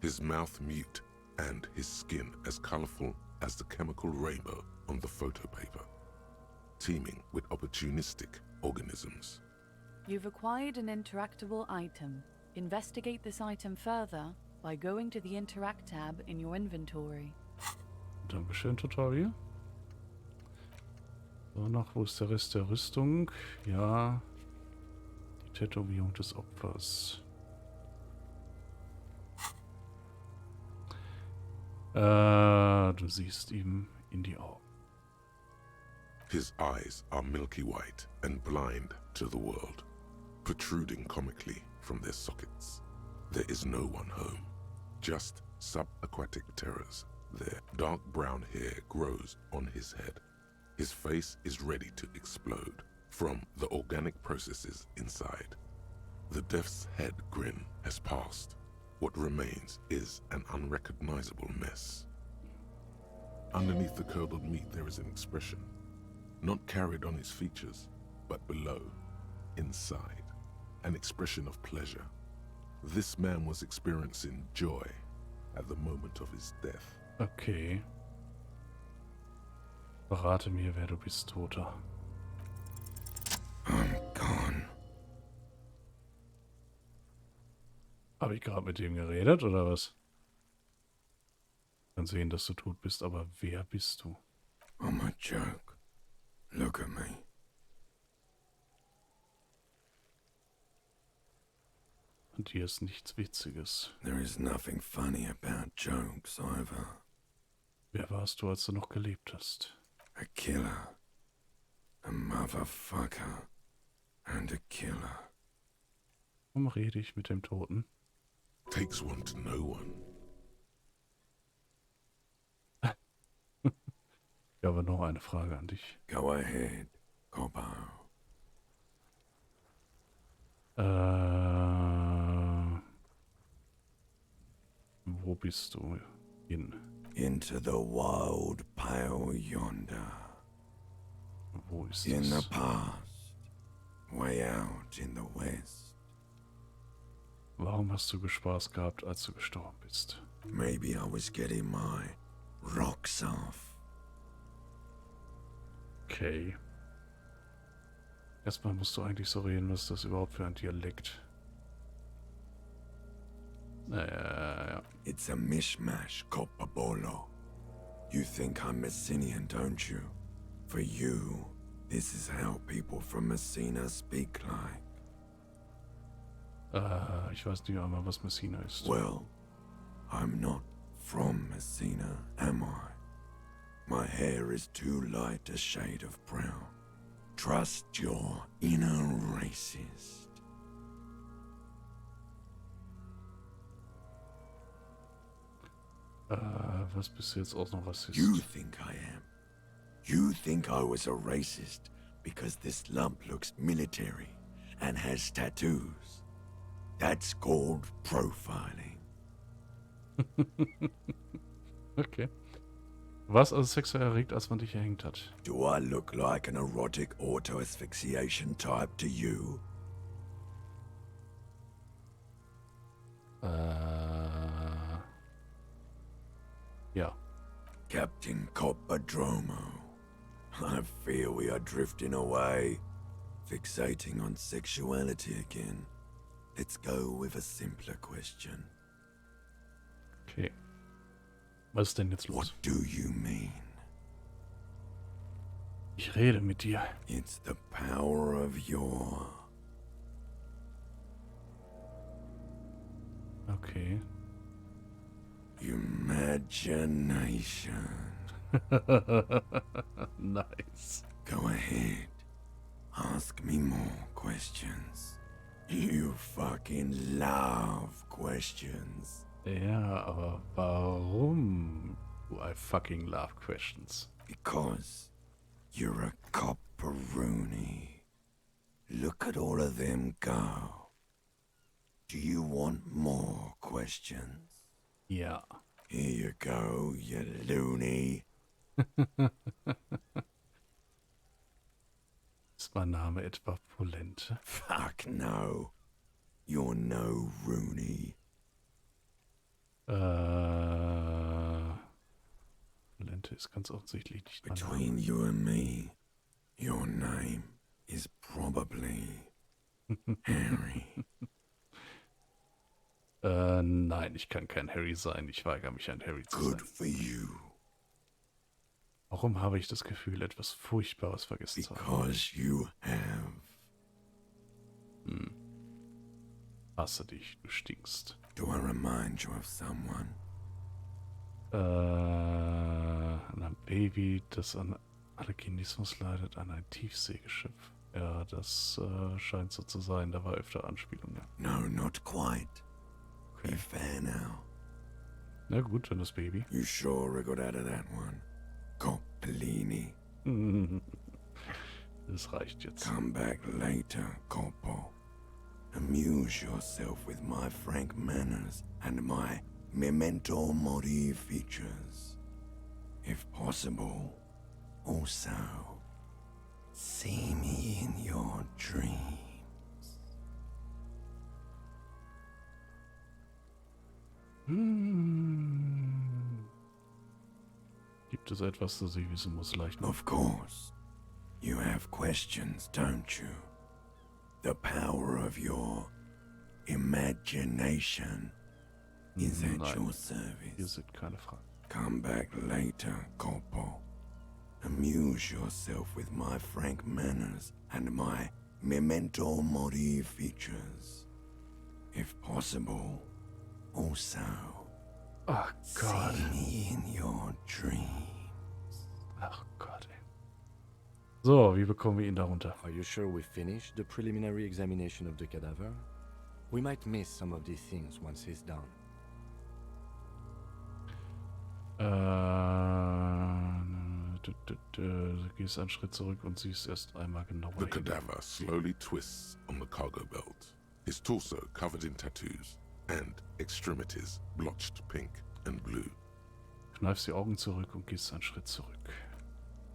his mouth mute and his skin as colorful as the chemical rainbow on the photo paper, teeming with opportunistic organisms. You've acquired an interactable item. Investigate this item further by going to the Interact tab in your inventory. Dankeschön, Tutorial. So, noch, wo ist der Rest der Rüstung? Ja, die Tätowierung des Opfers. Du siehst ihm in die Augen. His eyes are milky white and blind to the world, protruding comically from their sockets. There is no one home, just subaquatic terrors. Their dark brown hair grows on his head. His face is ready to explode from the organic processes inside. The death's head grin has passed. What remains is an unrecognizable mess. Underneath the curdled meat there is an expression, not carried on his features, but below, inside, an expression of pleasure. This man was experiencing joy at the moment of his death. Okay. Verrate mir, wer du bist, Toter. I'm gone. Habe ich gerade mit dem geredet, oder was? Ich kann sehen, dass du tot bist, aber wer bist du? I'm a joke. Look at me. Und hier ist nichts Witziges. There is nothing funny about jokes either. Wer warst du, als du noch gelebt hast? A killer. A motherfucker and a killer. Warum rede ich mit dem Toten? Takes one to know one. Ich habe noch eine Frage an dich. Go ahead, Coppo. Wo bist du hin? Into the wild pale yonder. Wo ist In the es? past, way out in the west. Warum hast du Spaß gehabt, als du gestorben bist? Maybe I was getting my rocks off. Okay. Erstmal musst du eigentlich so reden, was ist das überhaupt für ein Dialekt? Ja. It's a mishmash, Copperbolo. You think I'm Messinian, don't you? For you, this is how people from Messina speak like. Ich weiß nicht einmal, was Messina ist. Well, I'm not from Messina, am I? My hair is too light a shade of brown. Trust your inner racist. Was bist du jetzt auch noch Rassist? You think I am. You think I was a racist because this lump looks military and has tattoos. That's called profiling. Okay. Was also sexuell erregt, als man dich erhängt hat? Do I look like an erotic auto-asphyxiation type to you? Ja. Captain Coppodromo, I fear we are drifting away, fixating on sexuality again. Let's go with a simpler question. Okay. Was ist denn jetzt los? What do you mean? Ich rede mit dir. It's the power of your... Okay. imagination. Nice. Go ahead. Ask me more questions. You fucking love questions. Ja, aber warum do I fucking love questions? Because you're a copperoony. Look at all of them go. Do you want more questions? Ja. Here you go, you loony. Ist mein Name etwa Polente? Fuck no. You're no Rooney. Polente ist ganz offensichtlich nicht mein Between you and me, your name is probably Harry. Nein, ich kann kein Harry sein. Ich weigere mich, ein Harry zu sein. Good for you. Warum habe ich das Gefühl, etwas Furchtbares vergessen zu haben? Because you have. Hasse dich, du stinkst. Do I remind you of someone? Ein Baby, das an Alkinismus leidet, an ein Tiefseegeschiff. Ja, das scheint so zu sein. Da war öfter Anspielung. Ja. No, not quite. Okay. Be fair now. Na gut, dann das Baby. You sure I got out of that one? Coppellini. Das reicht jetzt. Come back later, Coppo. Amuse yourself with my frank manners and my memento mori features. If possible, also see me in your dreams. Gibt es etwas, das ich wissen muss, leicht? Of course. You have questions, don't you? The power of your imagination is at Nein, your hier service. sind keine Fragen. Come back later, Coppo. Amuse yourself with my frank manners and my memento mori features. If possible, also Ach Gott. see me in your dreams. Ach Gott, ey. So, wie bekommen wir ihn darunter? Are you sure we finished the preliminary examination of the cadaver? We might miss some of these things once he's done. Du gehst einen Schritt zurück und siehst erst einmal genauer The hin. cadaver slowly twists on the cargo belt, his torso covered in tattoos and extremities blotched pink and blue. Kneifst die Augen zurück und gehst einen Schritt zurück.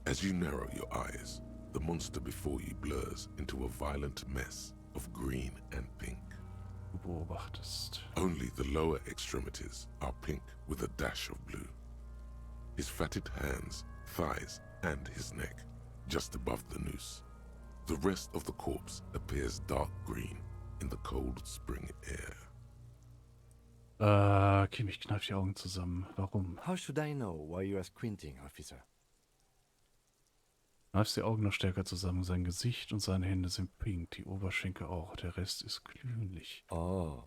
As you narrow your eyes, the monster before you blurs into a violent mess of green and pink. Du beobachtest. Only the lower extremities are pink with a dash of blue. His fatted hands, thighs, and his neck, just above the noose. The rest of the corpse appears dark green in the cold spring air. Kim, ich kneif die Augen zusammen. Warum? How should I know why you are squinting, officer? Kneifst die Augen noch stärker zusammen. Sein Gesicht und seine Hände sind pink, die Oberschenkel auch. Der Rest ist glühlich. Oh.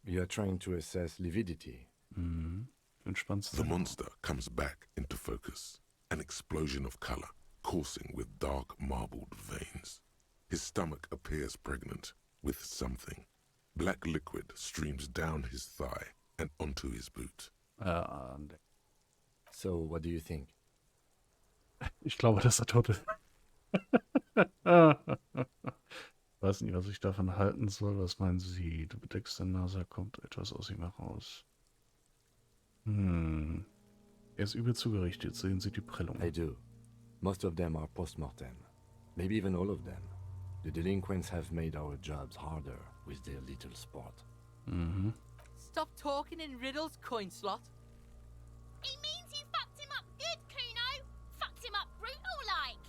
You are trying to assess lividity. Mhm. Du entspannst The monster comes back into focus, an explosion of color, coursing with dark marbled veins. His stomach appears pregnant with something. Black liquid streams down his thigh and onto his boot. So, what do you think? Ich glaube, dass er tot ist. Weiß nicht, was ich davon halten soll. Was meinen Sie? Du bedeckst deine Nase, kommt etwas aus ihm heraus. Er ist übel zugerichtet. Sehen Sie die Prellung. I do. Most of them are post-mortem. Maybe even all of them. The delinquents have made our jobs harder with their little sport. Mhm. Stop talking in riddles, coin slot. He means you fucked him up good, Kuno. Fucked him up brutal like.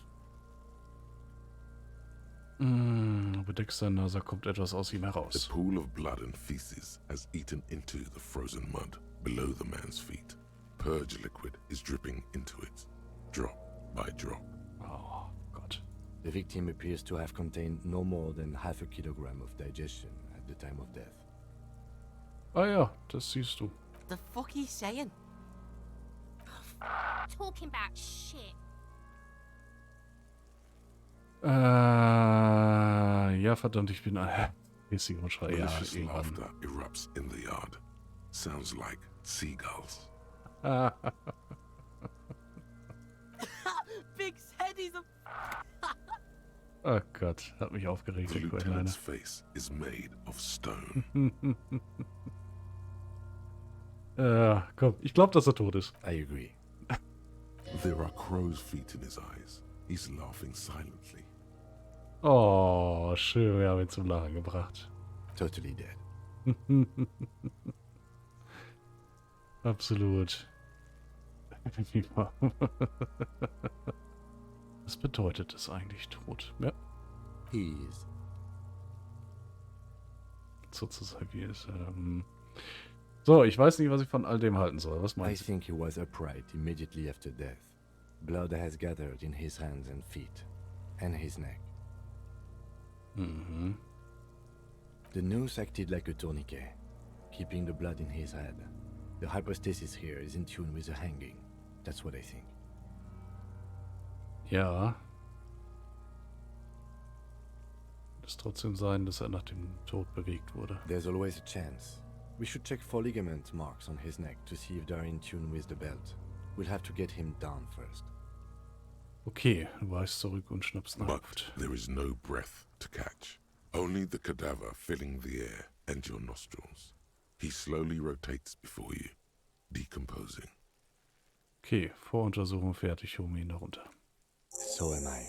Du bedeckst deine Nase, kommt etwas aus ihm The heraus. pool of blood and feces has eaten into the frozen mud below the man's feet. Purge liquid is dripping into it, drop by drop. Oh Gott. The victim appears to have contained no more than half a kilogram of digestion at the time of death. Ah ja, das siehst du. The fuck he's saying? Talking about shit. Ja, verdammt, ich bin ein riesiger Schrei. Ja, Malicious irgendwann. laughter erupts in the yard. Sounds like seagulls. Big's head is a... Oh Gott, hat mich aufgeregt, The der lieutenant's Kleine. face is made of stone. Komm, ich glaube, dass er tot ist. I agree. There are crow's feet in his eyes. He's laughing silently. Oh, schön, wir haben ihn zum Lachen gebracht. Totally dead. Absolut. Was bedeutet das eigentlich, tot? Ja, He is. sozusagen ist. So, ich weiß nicht, was ich von all dem halten soll. Was I meinst du? think he was upright immediately after death. Blood has gathered in his hands and feet, and his neck. Mhm. The noose acted like a tourniquet, keeping the blood in his head. The hypostasis here is in tune with the hanging. That's what I think. Ja. Es trotzdem sein, dass er nach dem Tod bewegt wurde. There's always a chance. We should check for ligament marks on his neck to see if they're in tune with the belt. We'll have to get him down first. Okay, du weichst zurück und schnappst nach But Luft. there is no breath to catch. Only the cadaver filling the air and your nostrils. He slowly rotates before you, decomposing. Okay, Voruntersuchung fertig, hol mir ihn da runter. So am I.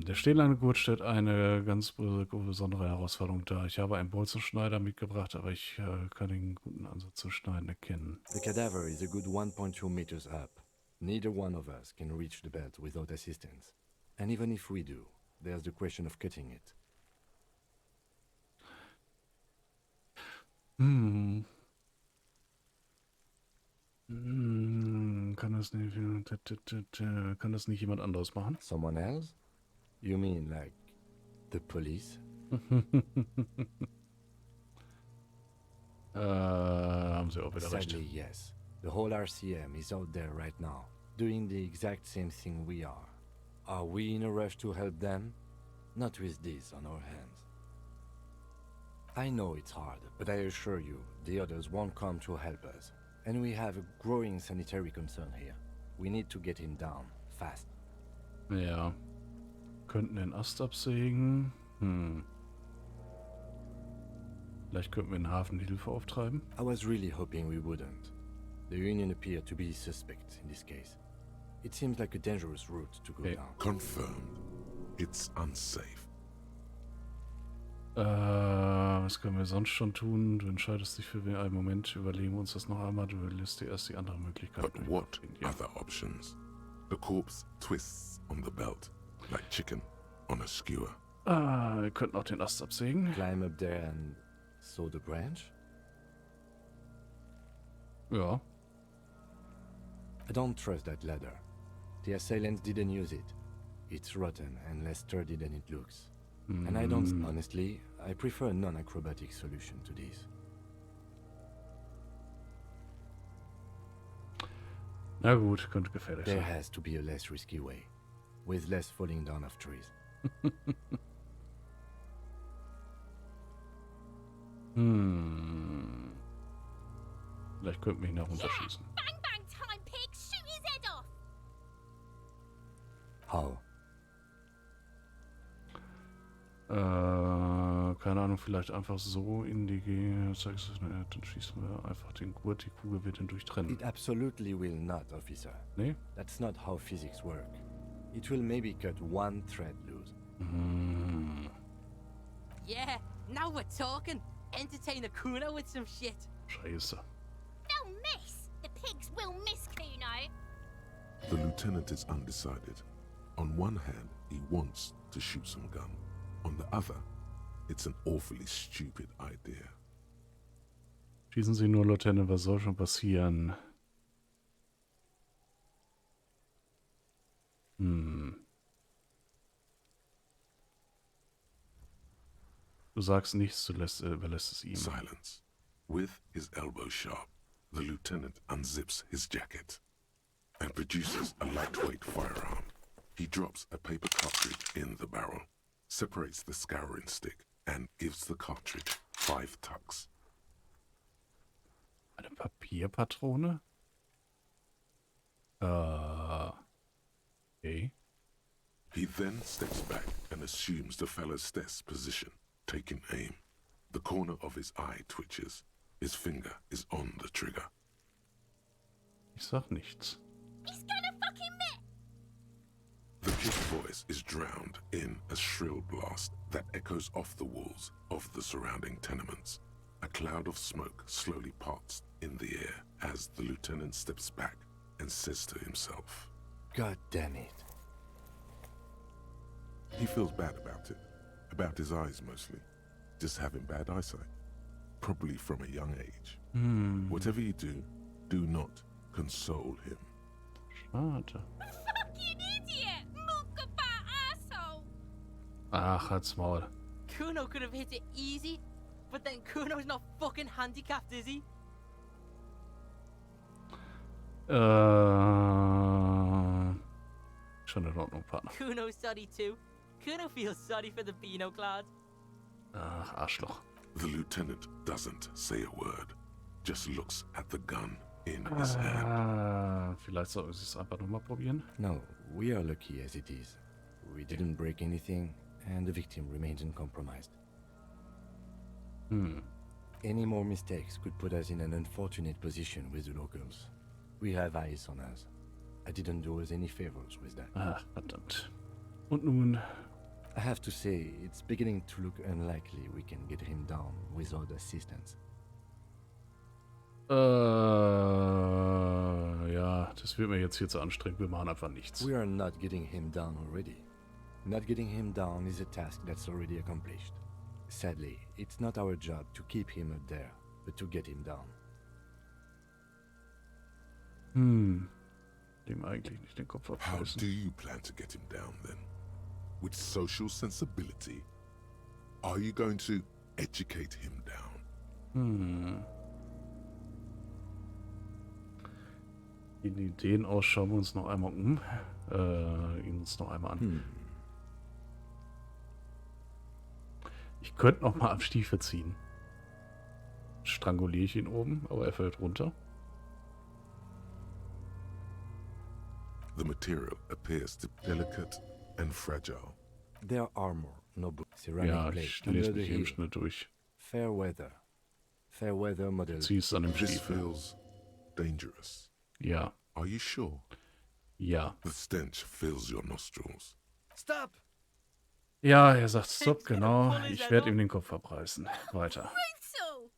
Der stählerne Gurt stellt eine ganz besondere Herausforderung dar. Ich habe einen Bolzenschneider mitgebracht, aber ich kann den guten Ansatz zu schneiden erkennen. The cadaver is a good 1.2 meters up. Neither one of us can reach the belt without assistance. And even if we do, there's the question of cutting it. Kann das nicht jemand anderes machen? Someone else? You mean like the police? Haben sie auch wieder recht. Sadly, yes. The whole RCM is out there right now, doing the exact same thing we are. Are we in a rush to help them? Not with this on our hands. I know it's hard, but I assure you, the others won't come to help us. And we have a growing sanitary concern here. We need to get him down, fast. Ja. Könnten den Ast absägen. Vielleicht könnten wir den Hafen die Hilfe auftreiben. I was really hoping we wouldn't. The Union appeared to be suspect in this case. It seems like a dangerous route to go down. Confirmed. It's unsafe. Was können wir sonst schon tun? Du entscheidest dich für einen Moment, überlegen wir uns das noch einmal. Du lässt dir erst die andere Möglichkeit. But what other options? The corpse twists on the belt, like chicken on a skewer. Wir könnten auch den Ast absägen. Climb up there and saw the branch? Ja. I don't trust that ladder. The assailants didn't use it. It's rotten and less sturdy than it looks. And I don't, honestly, I prefer a non-acrobatic solution to this. Na gut, könnte gefährlich There sein. has to be a less risky way, with less falling down of trees. Vielleicht könnten wir ihn da runterschießen. Bang bang time, pig! Shoot his head off! How? Keine Ahnung, vielleicht einfach so in die dann schießen wir einfach den Gurt, die Kugel wird ihn durchtrennen. It absolutely will not, officer. Nee? That's not how physics work. It will maybe cut one thread loose. Yeah, now we're talking. Entertain a Kuno with some shit. Scheiße. They'll miss! The pigs will miss Kuno! The lieutenant is undecided. On one hand, he wants to shoot some gun. On the other, it's an awfully stupid idea. Schießen Sie nur, Lieutenant, was soll schon passieren? Du sagst nichts, du überlässt es ihm. Silence. With his elbow sharp, the lieutenant unzips his jacket and produces a lightweight firearm. He drops a paper cartridge in the barrel, separates the scouring stick, and gives the cartridge 5 tucks. Eine Papierpatrone? Okay. He then steps back and assumes the fellow's desk position, taking aim. The corner of his eye twitches. His finger is on the trigger. Ich sag nichts. He's gonna fucking miss! The kid's voice is drowned in a shrill blast that echoes off the walls of the surrounding tenements. A cloud of smoke slowly parts in the air as the lieutenant steps back and says to himself, God damn it. he feels bad about it. About his eyes mostly. Just having bad eyesight. Probably from a young age. Whatever you do, do not console him. Schade. Fucking idiot! Muckabat asshole! Ach, halt's Maul. Kuno could have hit it easy, but then Kuno's not fucking handicapped, is he? Schon in Ordnung, Partner. Kuno's sorry too. Kuno feels sorry for the Beano Clad. Ach, Arschloch. The lieutenant doesn't say a word. Just looks at the gun in his hand. Vielleicht sollten wir es einfach nochmal probieren. No, we are lucky as it is. We didn't break anything, and the victim remains uncompromised. Any more mistakes could put us in an unfortunate position with the locals. We have eyes on us. I didn't do us any favors with that. Ach, verdammt. Und nun? I have to say, it's beginning to look unlikely we can get him down without assistance. Ja, das wird mir jetzt hier zu anstrengend. Wir machen einfach nichts. We are not getting him down already. Not getting him down is a task that's already accomplished. Sadly, it's not our job to keep him up there, but to get him down. Dem eigentlich nicht den Kopf How abreißen. do you plan to get him down then? With social sensibility? Are you going to educate him down? Den aus schauen wir uns noch einmal um. Ihn uns noch einmal an. Ich könnte noch mal am Stiefel ziehen. Stranguliere ich ihn oben, aber er fällt runter. The material appears delicate and fragile. Their armor, no ceramic Ja, plate ich under lese the mich eben heel. schnell durch. Fair weather. Fair weather model. Ziehst an dem This Stiefel. feels dangerous. Ja, Are you sure? ja. The stench fills your nostrils. Stop! Ja, er sagt stopp, genau. Ich werde ihm den Kopf abreißen. Weiter. Brutal!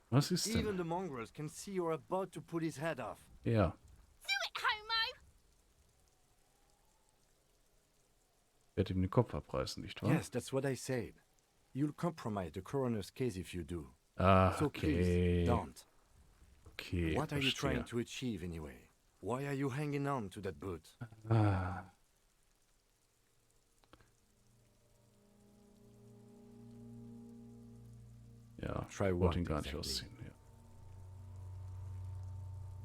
Was ist Even denn? the mongrels can see you're about to pull his head off. Ja, Do it, homo! ich werde ihm den Kopf abreißen, nicht wahr? Yes, that's what I said. You'll compromise the coroner's case if you do. Ah, So please, okay. don't. Okay, What are you verstehe. trying to achieve anyway? Why are you hanging on to that boot? Ah. Ja, Try ich wollte what ihn gar nicht exactly? ausziehen. Ja.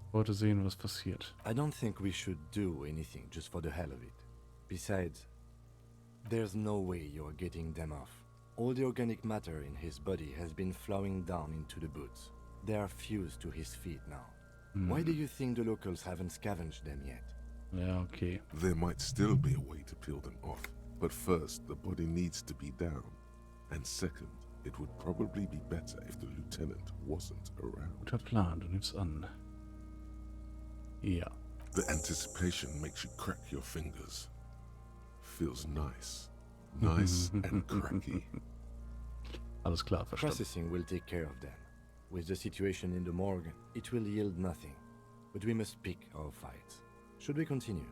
Ich wollte sehen, was passiert. I don't think we should do anything just for the hell of it. Besides, there's no way you're getting them off. All the organic matter in his body has been flowing down into the boots. They are fused to his feet now. Why do you think the locals haven't scavenged them yet? Ja, okay. There might still be a way to peel them off, but first the body needs to be down. And second, it would probably be better if the lieutenant wasn't around. Guter Plan, du nimmst an. Ja. The anticipation makes you crack your fingers. Feels nice. Nice and cracky. Alles klar, verstanden. Processing will take care of them. With the situation in the morgue, it will yield nothing. But we must pick our fights. Should we continue?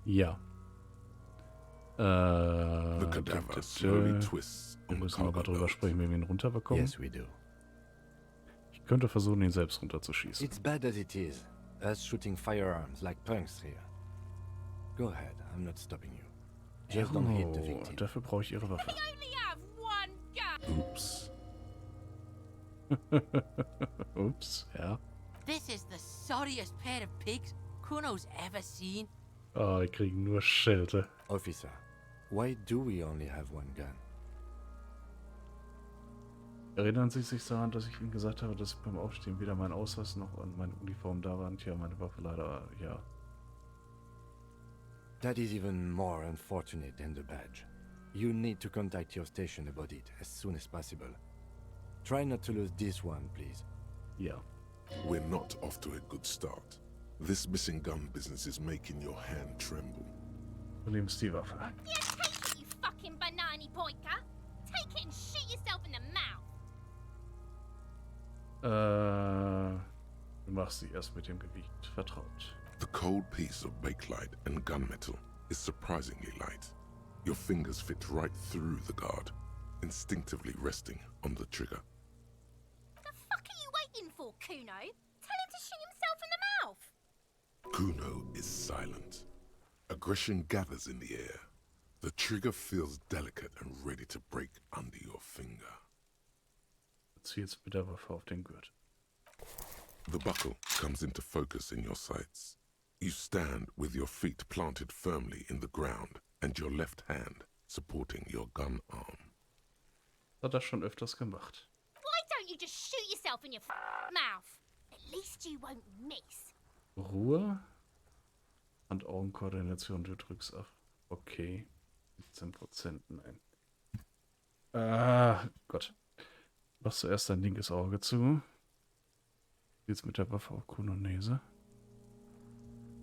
Ja. The cadaver slowly twists Wir on müssen aber cargo drüber belt. sprechen, wie wir ihn runterbekommen. Yes, we do. Ich könnte versuchen, ihn selbst runterzuschießen. It's bad as it is, us shooting firearms like punks here. Go ahead, I'm not stopping you. Just don't hit the Oh, victim. dafür brauche ich ihre Waffe. Only have one gun! Oops. Ups, ja. This is the sorriest pair of pigs Kuno's ever seen. Oh, wir kriegen nur Schelte. Officer, why do we only have one gun? Erinnern Sie sich daran, dass ich Ihnen gesagt habe, dass beim Aufstehen weder mein Ausweis noch und meine Uniform da waren? Tja, meine Waffe leider, ja. That is even more unfortunate than the badge. You need to contact your station about it as soon as possible. Try not to lose this one, please. Ja. We're not off to a good start. This missing gun business is making your hand tremble. Du nimmst die Waffe. Yeah, take it, you fucking banana pointer! Take it and shoot yourself in the mouth! Du machst sie erst mit dem Gewicht vertraut. The cold piece of bakelite and gunmetal is surprisingly light. Your fingers fit right through the guard, instinctively resting on the trigger. The fuck are you waiting for, Kuno? Tell him to shoot himself in the mouth! Kuno is silent. Aggression gathers in the air. The trigger feels delicate and ready to break under your finger. Zielst mit der Waffe auf den Gurt. The buckle comes into focus in your sights. You stand with your feet planted firmly in the ground and your left hand supporting your gun arm. Hat das schon öfters gemacht. Why don't you just shoot yourself in your mouth? At least you won't miss. Ruhe. Hand-Augen-Koordination, du drückst auf. Okay. 17%, nein. Gott. Machst zuerst dein linkes Auge zu. Jetzt mit der Waffe auf Kunonese.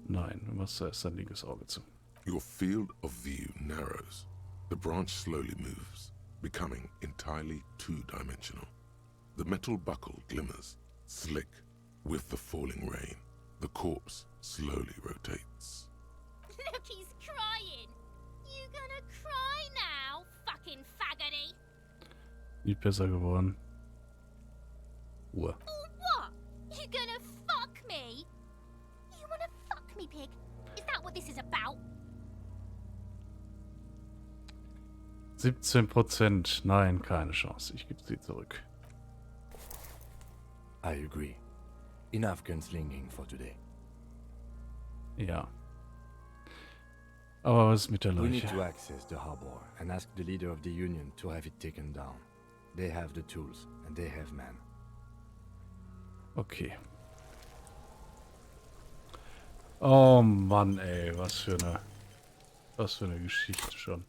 Nein, du machst zuerst dein linkes Auge zu. Your field of view narrows. The branch slowly moves, becoming entirely two-dimensional. The metal buckle glimmers, slick with the falling rain. The corpse slowly rotates. Look, he's crying! You gonna cry now, fucking faggoty? Nicht besser geworden. Ruhe. Or what? You gonna fuck me? You wanna fuck me, pig? Is that what this is about? 17%. Nein, keine Chance. Ich gebe sie zurück. I agree. Enough gunslinging for today. Ja. Aber was ist mit der We need Leiche? to access the harbor and ask the leader of the Union to have it taken down. They have the tools and they have men. Okay. Oh Mann, ey, was für eine Geschichte schon.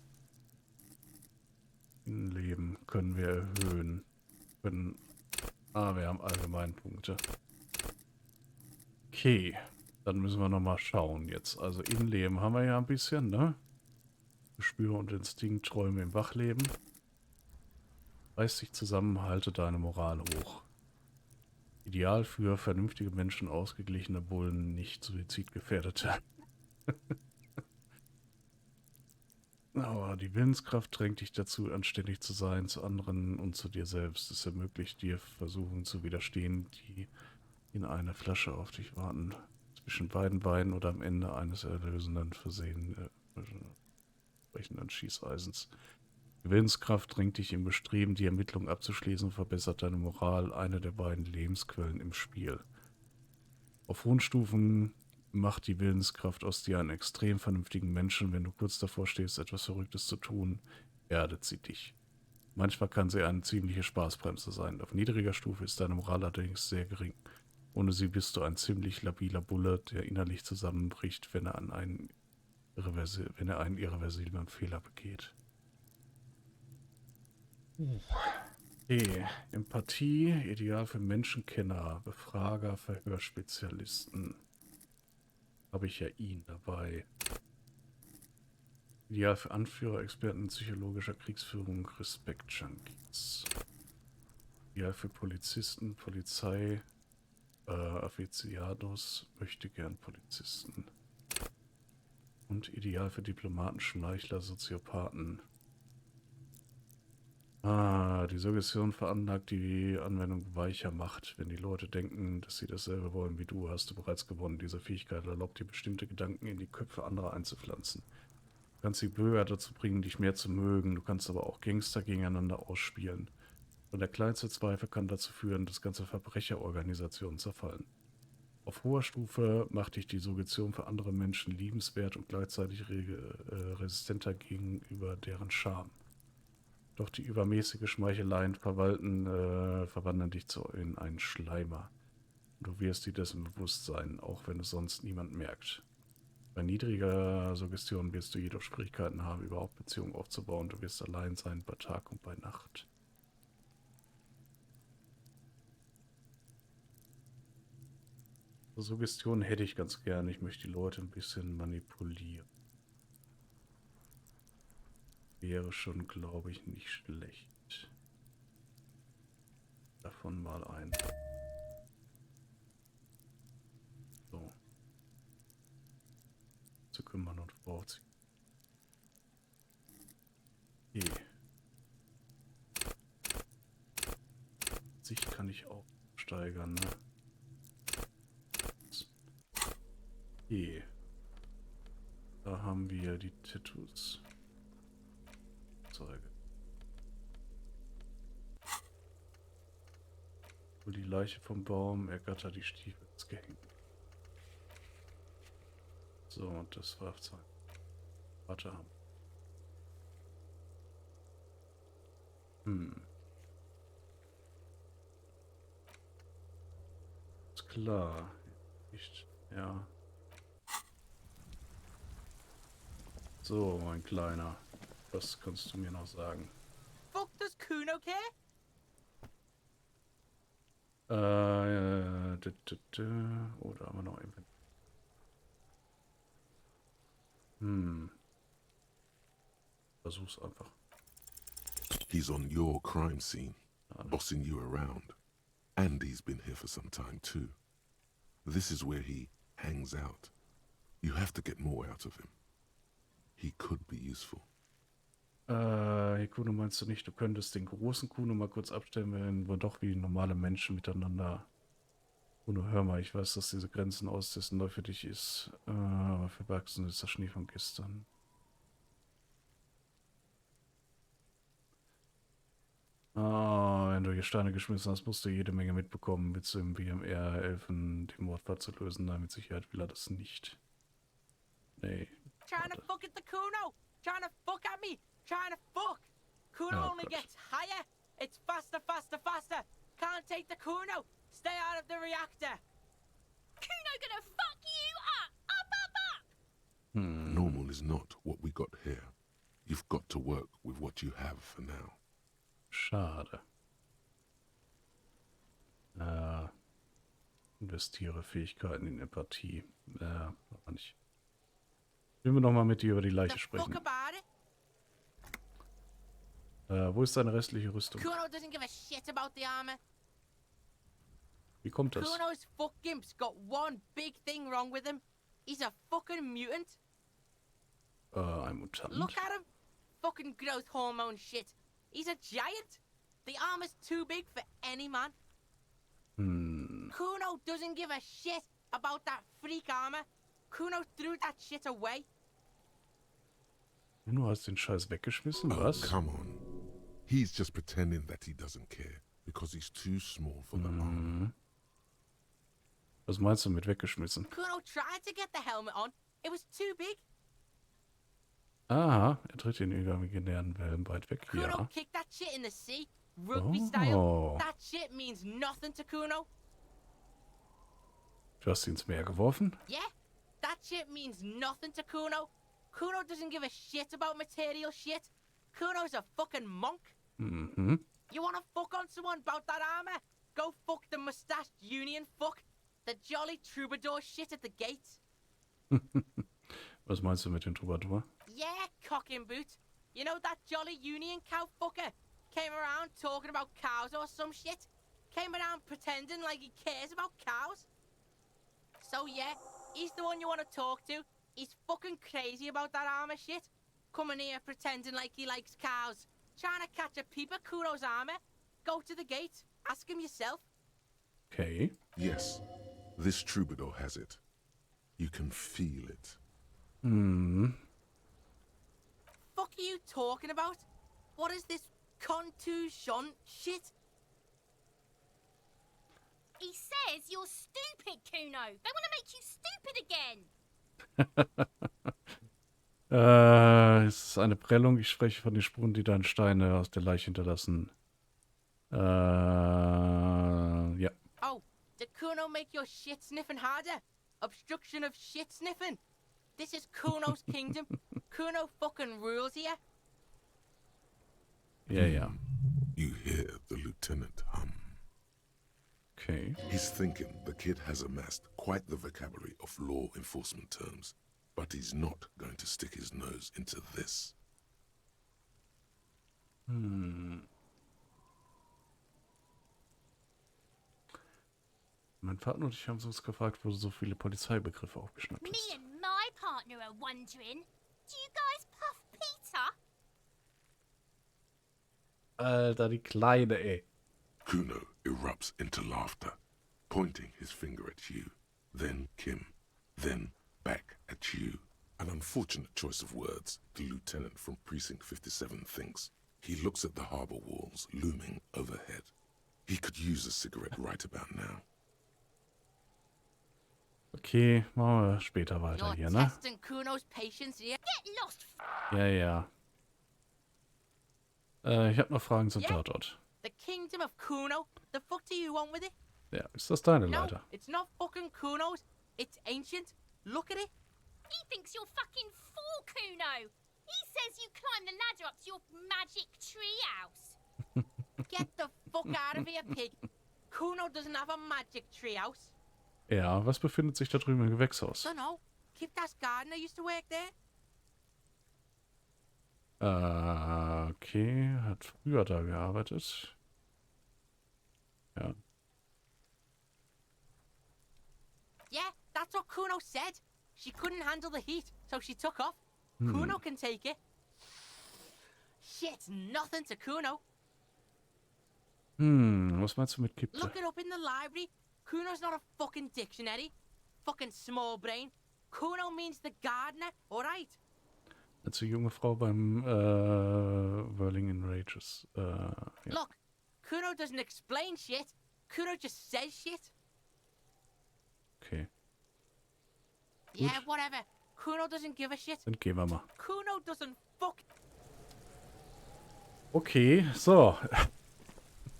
Leben können wir erhöhen. Wir haben allgemein Punkte. Okay, dann müssen wir nochmal schauen jetzt. Also Innenleben haben wir ja ein bisschen, ne? Gespür und Instinkt, Träume im Wachleben. Reiß dich zusammen, halte deine Moral hoch. Ideal für vernünftige Menschen, ausgeglichene Bullen, nicht suizidgefährdete. Aber die Willenskraft drängt dich dazu, anständig zu sein, zu anderen und zu dir selbst. Es ermöglicht dir, Versuchen zu widerstehen, die in einer Flasche auf dich warten. Zwischen beiden Beinen oder am Ende eines erlösenden entsprechenden Schießeisens. Die Willenskraft drängt dich im Bestreben, die Ermittlung abzuschließen und verbessert deine Moral, eine der beiden Lebensquellen im Spiel. Auf hohen Stufen macht die Willenskraft aus dir einen extrem vernünftigen Menschen. Wenn du kurz davor stehst, etwas Verrücktes zu tun, erdet sie dich. Manchmal kann sie eine ziemliche Spaßbremse sein. Auf niedriger Stufe ist deine Moral allerdings sehr gering. Ohne sie bist du ein ziemlich labiler Bulle, der innerlich zusammenbricht, wenn er einen irreversiblen Fehler begeht. Okay. Empathie, ideal für Menschenkenner, Befrager, Verhörspezialisten. Habe ich ja ihn dabei. Ideal für Anführer, Experten in psychologischer Kriegsführung, Respekt-Junkies. Ideal für Polizisten, Polizei, Aficionados, möchte gern Polizisten. Und ideal für Diplomaten, Schmeichler, Soziopathen. Die Suggestion veranlagt die Anwendung weicher Macht. Wenn die Leute denken, dass sie dasselbe wollen wie du, hast du bereits gewonnen. Diese Fähigkeit erlaubt dir, bestimmte Gedanken in die Köpfe anderer einzupflanzen. Du kannst die Bürger dazu bringen, dich mehr zu mögen. Du kannst aber auch Gangster gegeneinander ausspielen. Und der kleinste Zweifel kann dazu führen, dass ganze Verbrecherorganisationen zerfallen. Auf hoher Stufe macht dich die Suggestion für andere Menschen liebenswert und gleichzeitig resistenter gegenüber deren Scham. Doch die übermäßige Schmeicheleien verwandeln dich in einen Schleimer. Du wirst dir dessen bewusst sein, auch wenn es sonst niemand merkt. Bei niedriger Suggestion wirst du jedoch Schwierigkeiten haben, überhaupt Beziehungen aufzubauen. Du wirst allein sein bei Tag und bei Nacht. Suggestion hätte ich ganz gerne. Ich möchte die Leute ein bisschen manipulieren. Wäre schon, glaube ich, nicht schlecht. Davon mal ein. So. Zu kümmern und vorziehen. Okay. Sicht kann ich auch steigern, ne? Okay. Da haben wir die Tattoos. Hol die Leiche vom Baum, ergatter die Stiefel ins Gehängt. So, und das Waffe. Warte haben. Ist klar. Nicht, ja. So, mein Kleiner. Was kannst du mir noch sagen? Fuck, does Kuhn okay? Oder haben wir noch irgendwie? Versuch's einfach. He's on your crime scene, bossing you around. And he's been here for some time too. This is where he hangs out. You have to get more out of him. He could be useful. Kuno, meinst du nicht, du könntest den großen Kuno mal kurz abstellen, wenn wir doch wie normale Menschen miteinander... Kuno, hör mal, ich weiß, dass diese Grenzen austesten neu für dich ist, aber für Wachsen ist das Schnee von gestern. Oh, wenn du hier Steine geschmissen hast, musst du jede Menge mitbekommen. Willst du im BMR helfen, den Mordfall zu lösen? Nein, mit Sicherheit will er das nicht. Nee. Trying to fuck at the Kuno! Trying to fuck at me! Trying to fuck! Kuno Oh, only Gott. gets higher! It's faster, faster, faster! Can't take the Kuno! Stay out of the reactor! Kuno gonna fuck you up! Up! Normal is not what we got here. You've got to work with what you have for now. Schade. Investiere Fähigkeiten in Empathie. Aber nicht. Will wir nochmal mit dir über die Leiche The sprechen. fuck about it? Wo ist deine restliche Rüstung? Kuno doesn't give a shit about the armor. Wie kommt das? Kuno's fuck gimp's got one big thing wrong with him. He's a fucking mutant. Ein Mutant. Look at him. Fucking growth hormone shit. He's a giant. The armor's too big for any man. Kuno doesn't give a shit about that freak armor. Kuno threw that shit away. Du hast den Scheiß weggeschmissen, Oh, was? come on. He's just pretending that he doesn't care because he's too small for the armor. Was meinst du mit weggeschmissen? Kuno tried to get the helmet on. It was too big. Aha, er tritt den imaginären Wellen weit weg. Kuno Ja. kicked that shit in the sea. Rugby style. Oh. That shit means nothing to Kuno. Du hast ihn ins Meer geworfen? Yeah, that shit means nothing to Kuno. Kuno doesn't give a shit about material shit. Kuno's a fucking monk. Mhm. You wanna fuck on someone about that armor? Go fuck the mustached union fuck. The jolly troubadour shit at the gates. Was meinst du mit dem Troubadour? Yeah, cock and boot. You know that jolly union cow fucker? Came around talking about cows or some shit? Came around pretending like he cares about cows? So yeah, he's the one you want to talk to. He's fucking crazy about that armor shit. Coming here pretending like he likes cows. Trying to catch a peep at Kuno's armor. Go to the gate. Ask him yourself. Okay. Yes, this troubadour has it. You can feel it. Fuck are you talking about? What is this contusion shit? He says you're stupid, Kuno. They want to make you stupid again. Es ist eine Prellung. Ich spreche von den Spuren, die deine Steine aus der Leiche hinterlassen. Ja. Oh, did Kuno make your shit sniffing harder? Obstruction of shit sniffing? This is Kuno's kingdom. Kuno fucking rules here. Ja, ja. You hear the lieutenant hum. Okay. He's thinking the kid has amassed quite the vocabulary of law enforcement terms, but he's not going to stick his nose into this. Mein Partner und ich haben uns gefragt, wo du so viele Polizeibegriffe aufgeschnappt Me hast. and my partner are wondering, do you guys puff Peter? Alter, die Kleine, ey. Kuno erupts into laughter, pointing his finger at you, then Kim, then back at you. An unfortunate choice of words, the lieutenant from Precinct 57 thinks. He looks at the harbor walls looming overhead. He could use a cigarette right about now. Okay, machen wir später weiter You're hier, ne? testing Kuno's patience here. Get lost, Ja, ja. Ich habe noch Fragen zum Ja. Tatort. The kingdom of Kuno? The fuck do you want with it? Ja, ist das deine No, Leiter? it's not fucking Kuno's. It's ancient. Look at it. He thinks you're fucking fool, Kuno. He says you climb the ladder up to your magic treehouse. Get the fuck out of here, pig. Kuno doesn't have a magic treehouse. Ja, was befindet sich da drüben im Gewächshaus? Dunno. Kiptas gardener used to work there. Okay, hat früher da gearbeitet. Ja. Yeah, that's what Kuno said. She couldn't handle the heat, so she took off. Kuno can take it. Shit's nothing to Kuno. Was meinst du mit Kippte? Look it up in the library. Kuno's not a fucking dictionary. Fucking small brain. Kuno means the gardener, alright? Als die junge Frau beim Whirling in Rages. Ja. Look, Kuno doesn't explain shit. Kuno just says shit. Okay. Yeah, whatever. Kuno doesn't give a shit. Dann gehen wir mal. Kuno doesn't fuck. Okay, so.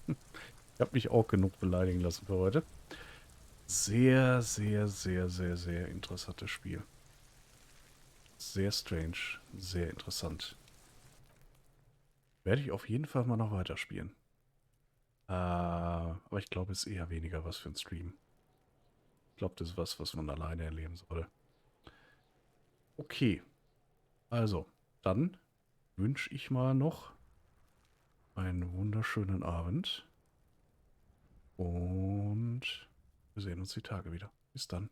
Ich habe mich auch genug beleidigen lassen für heute. Sehr, sehr, sehr, sehr, sehr interessantes Spiel. Sehr strange, sehr interessant. Werde ich auf jeden Fall mal noch weiterspielen. Aber ich glaube, es ist eher weniger was für ein Stream. Ich glaube, das ist was man alleine erleben soll. Okay. Also, dann wünsche ich mal noch einen wunderschönen Abend. Und wir sehen uns die Tage wieder. Bis dann.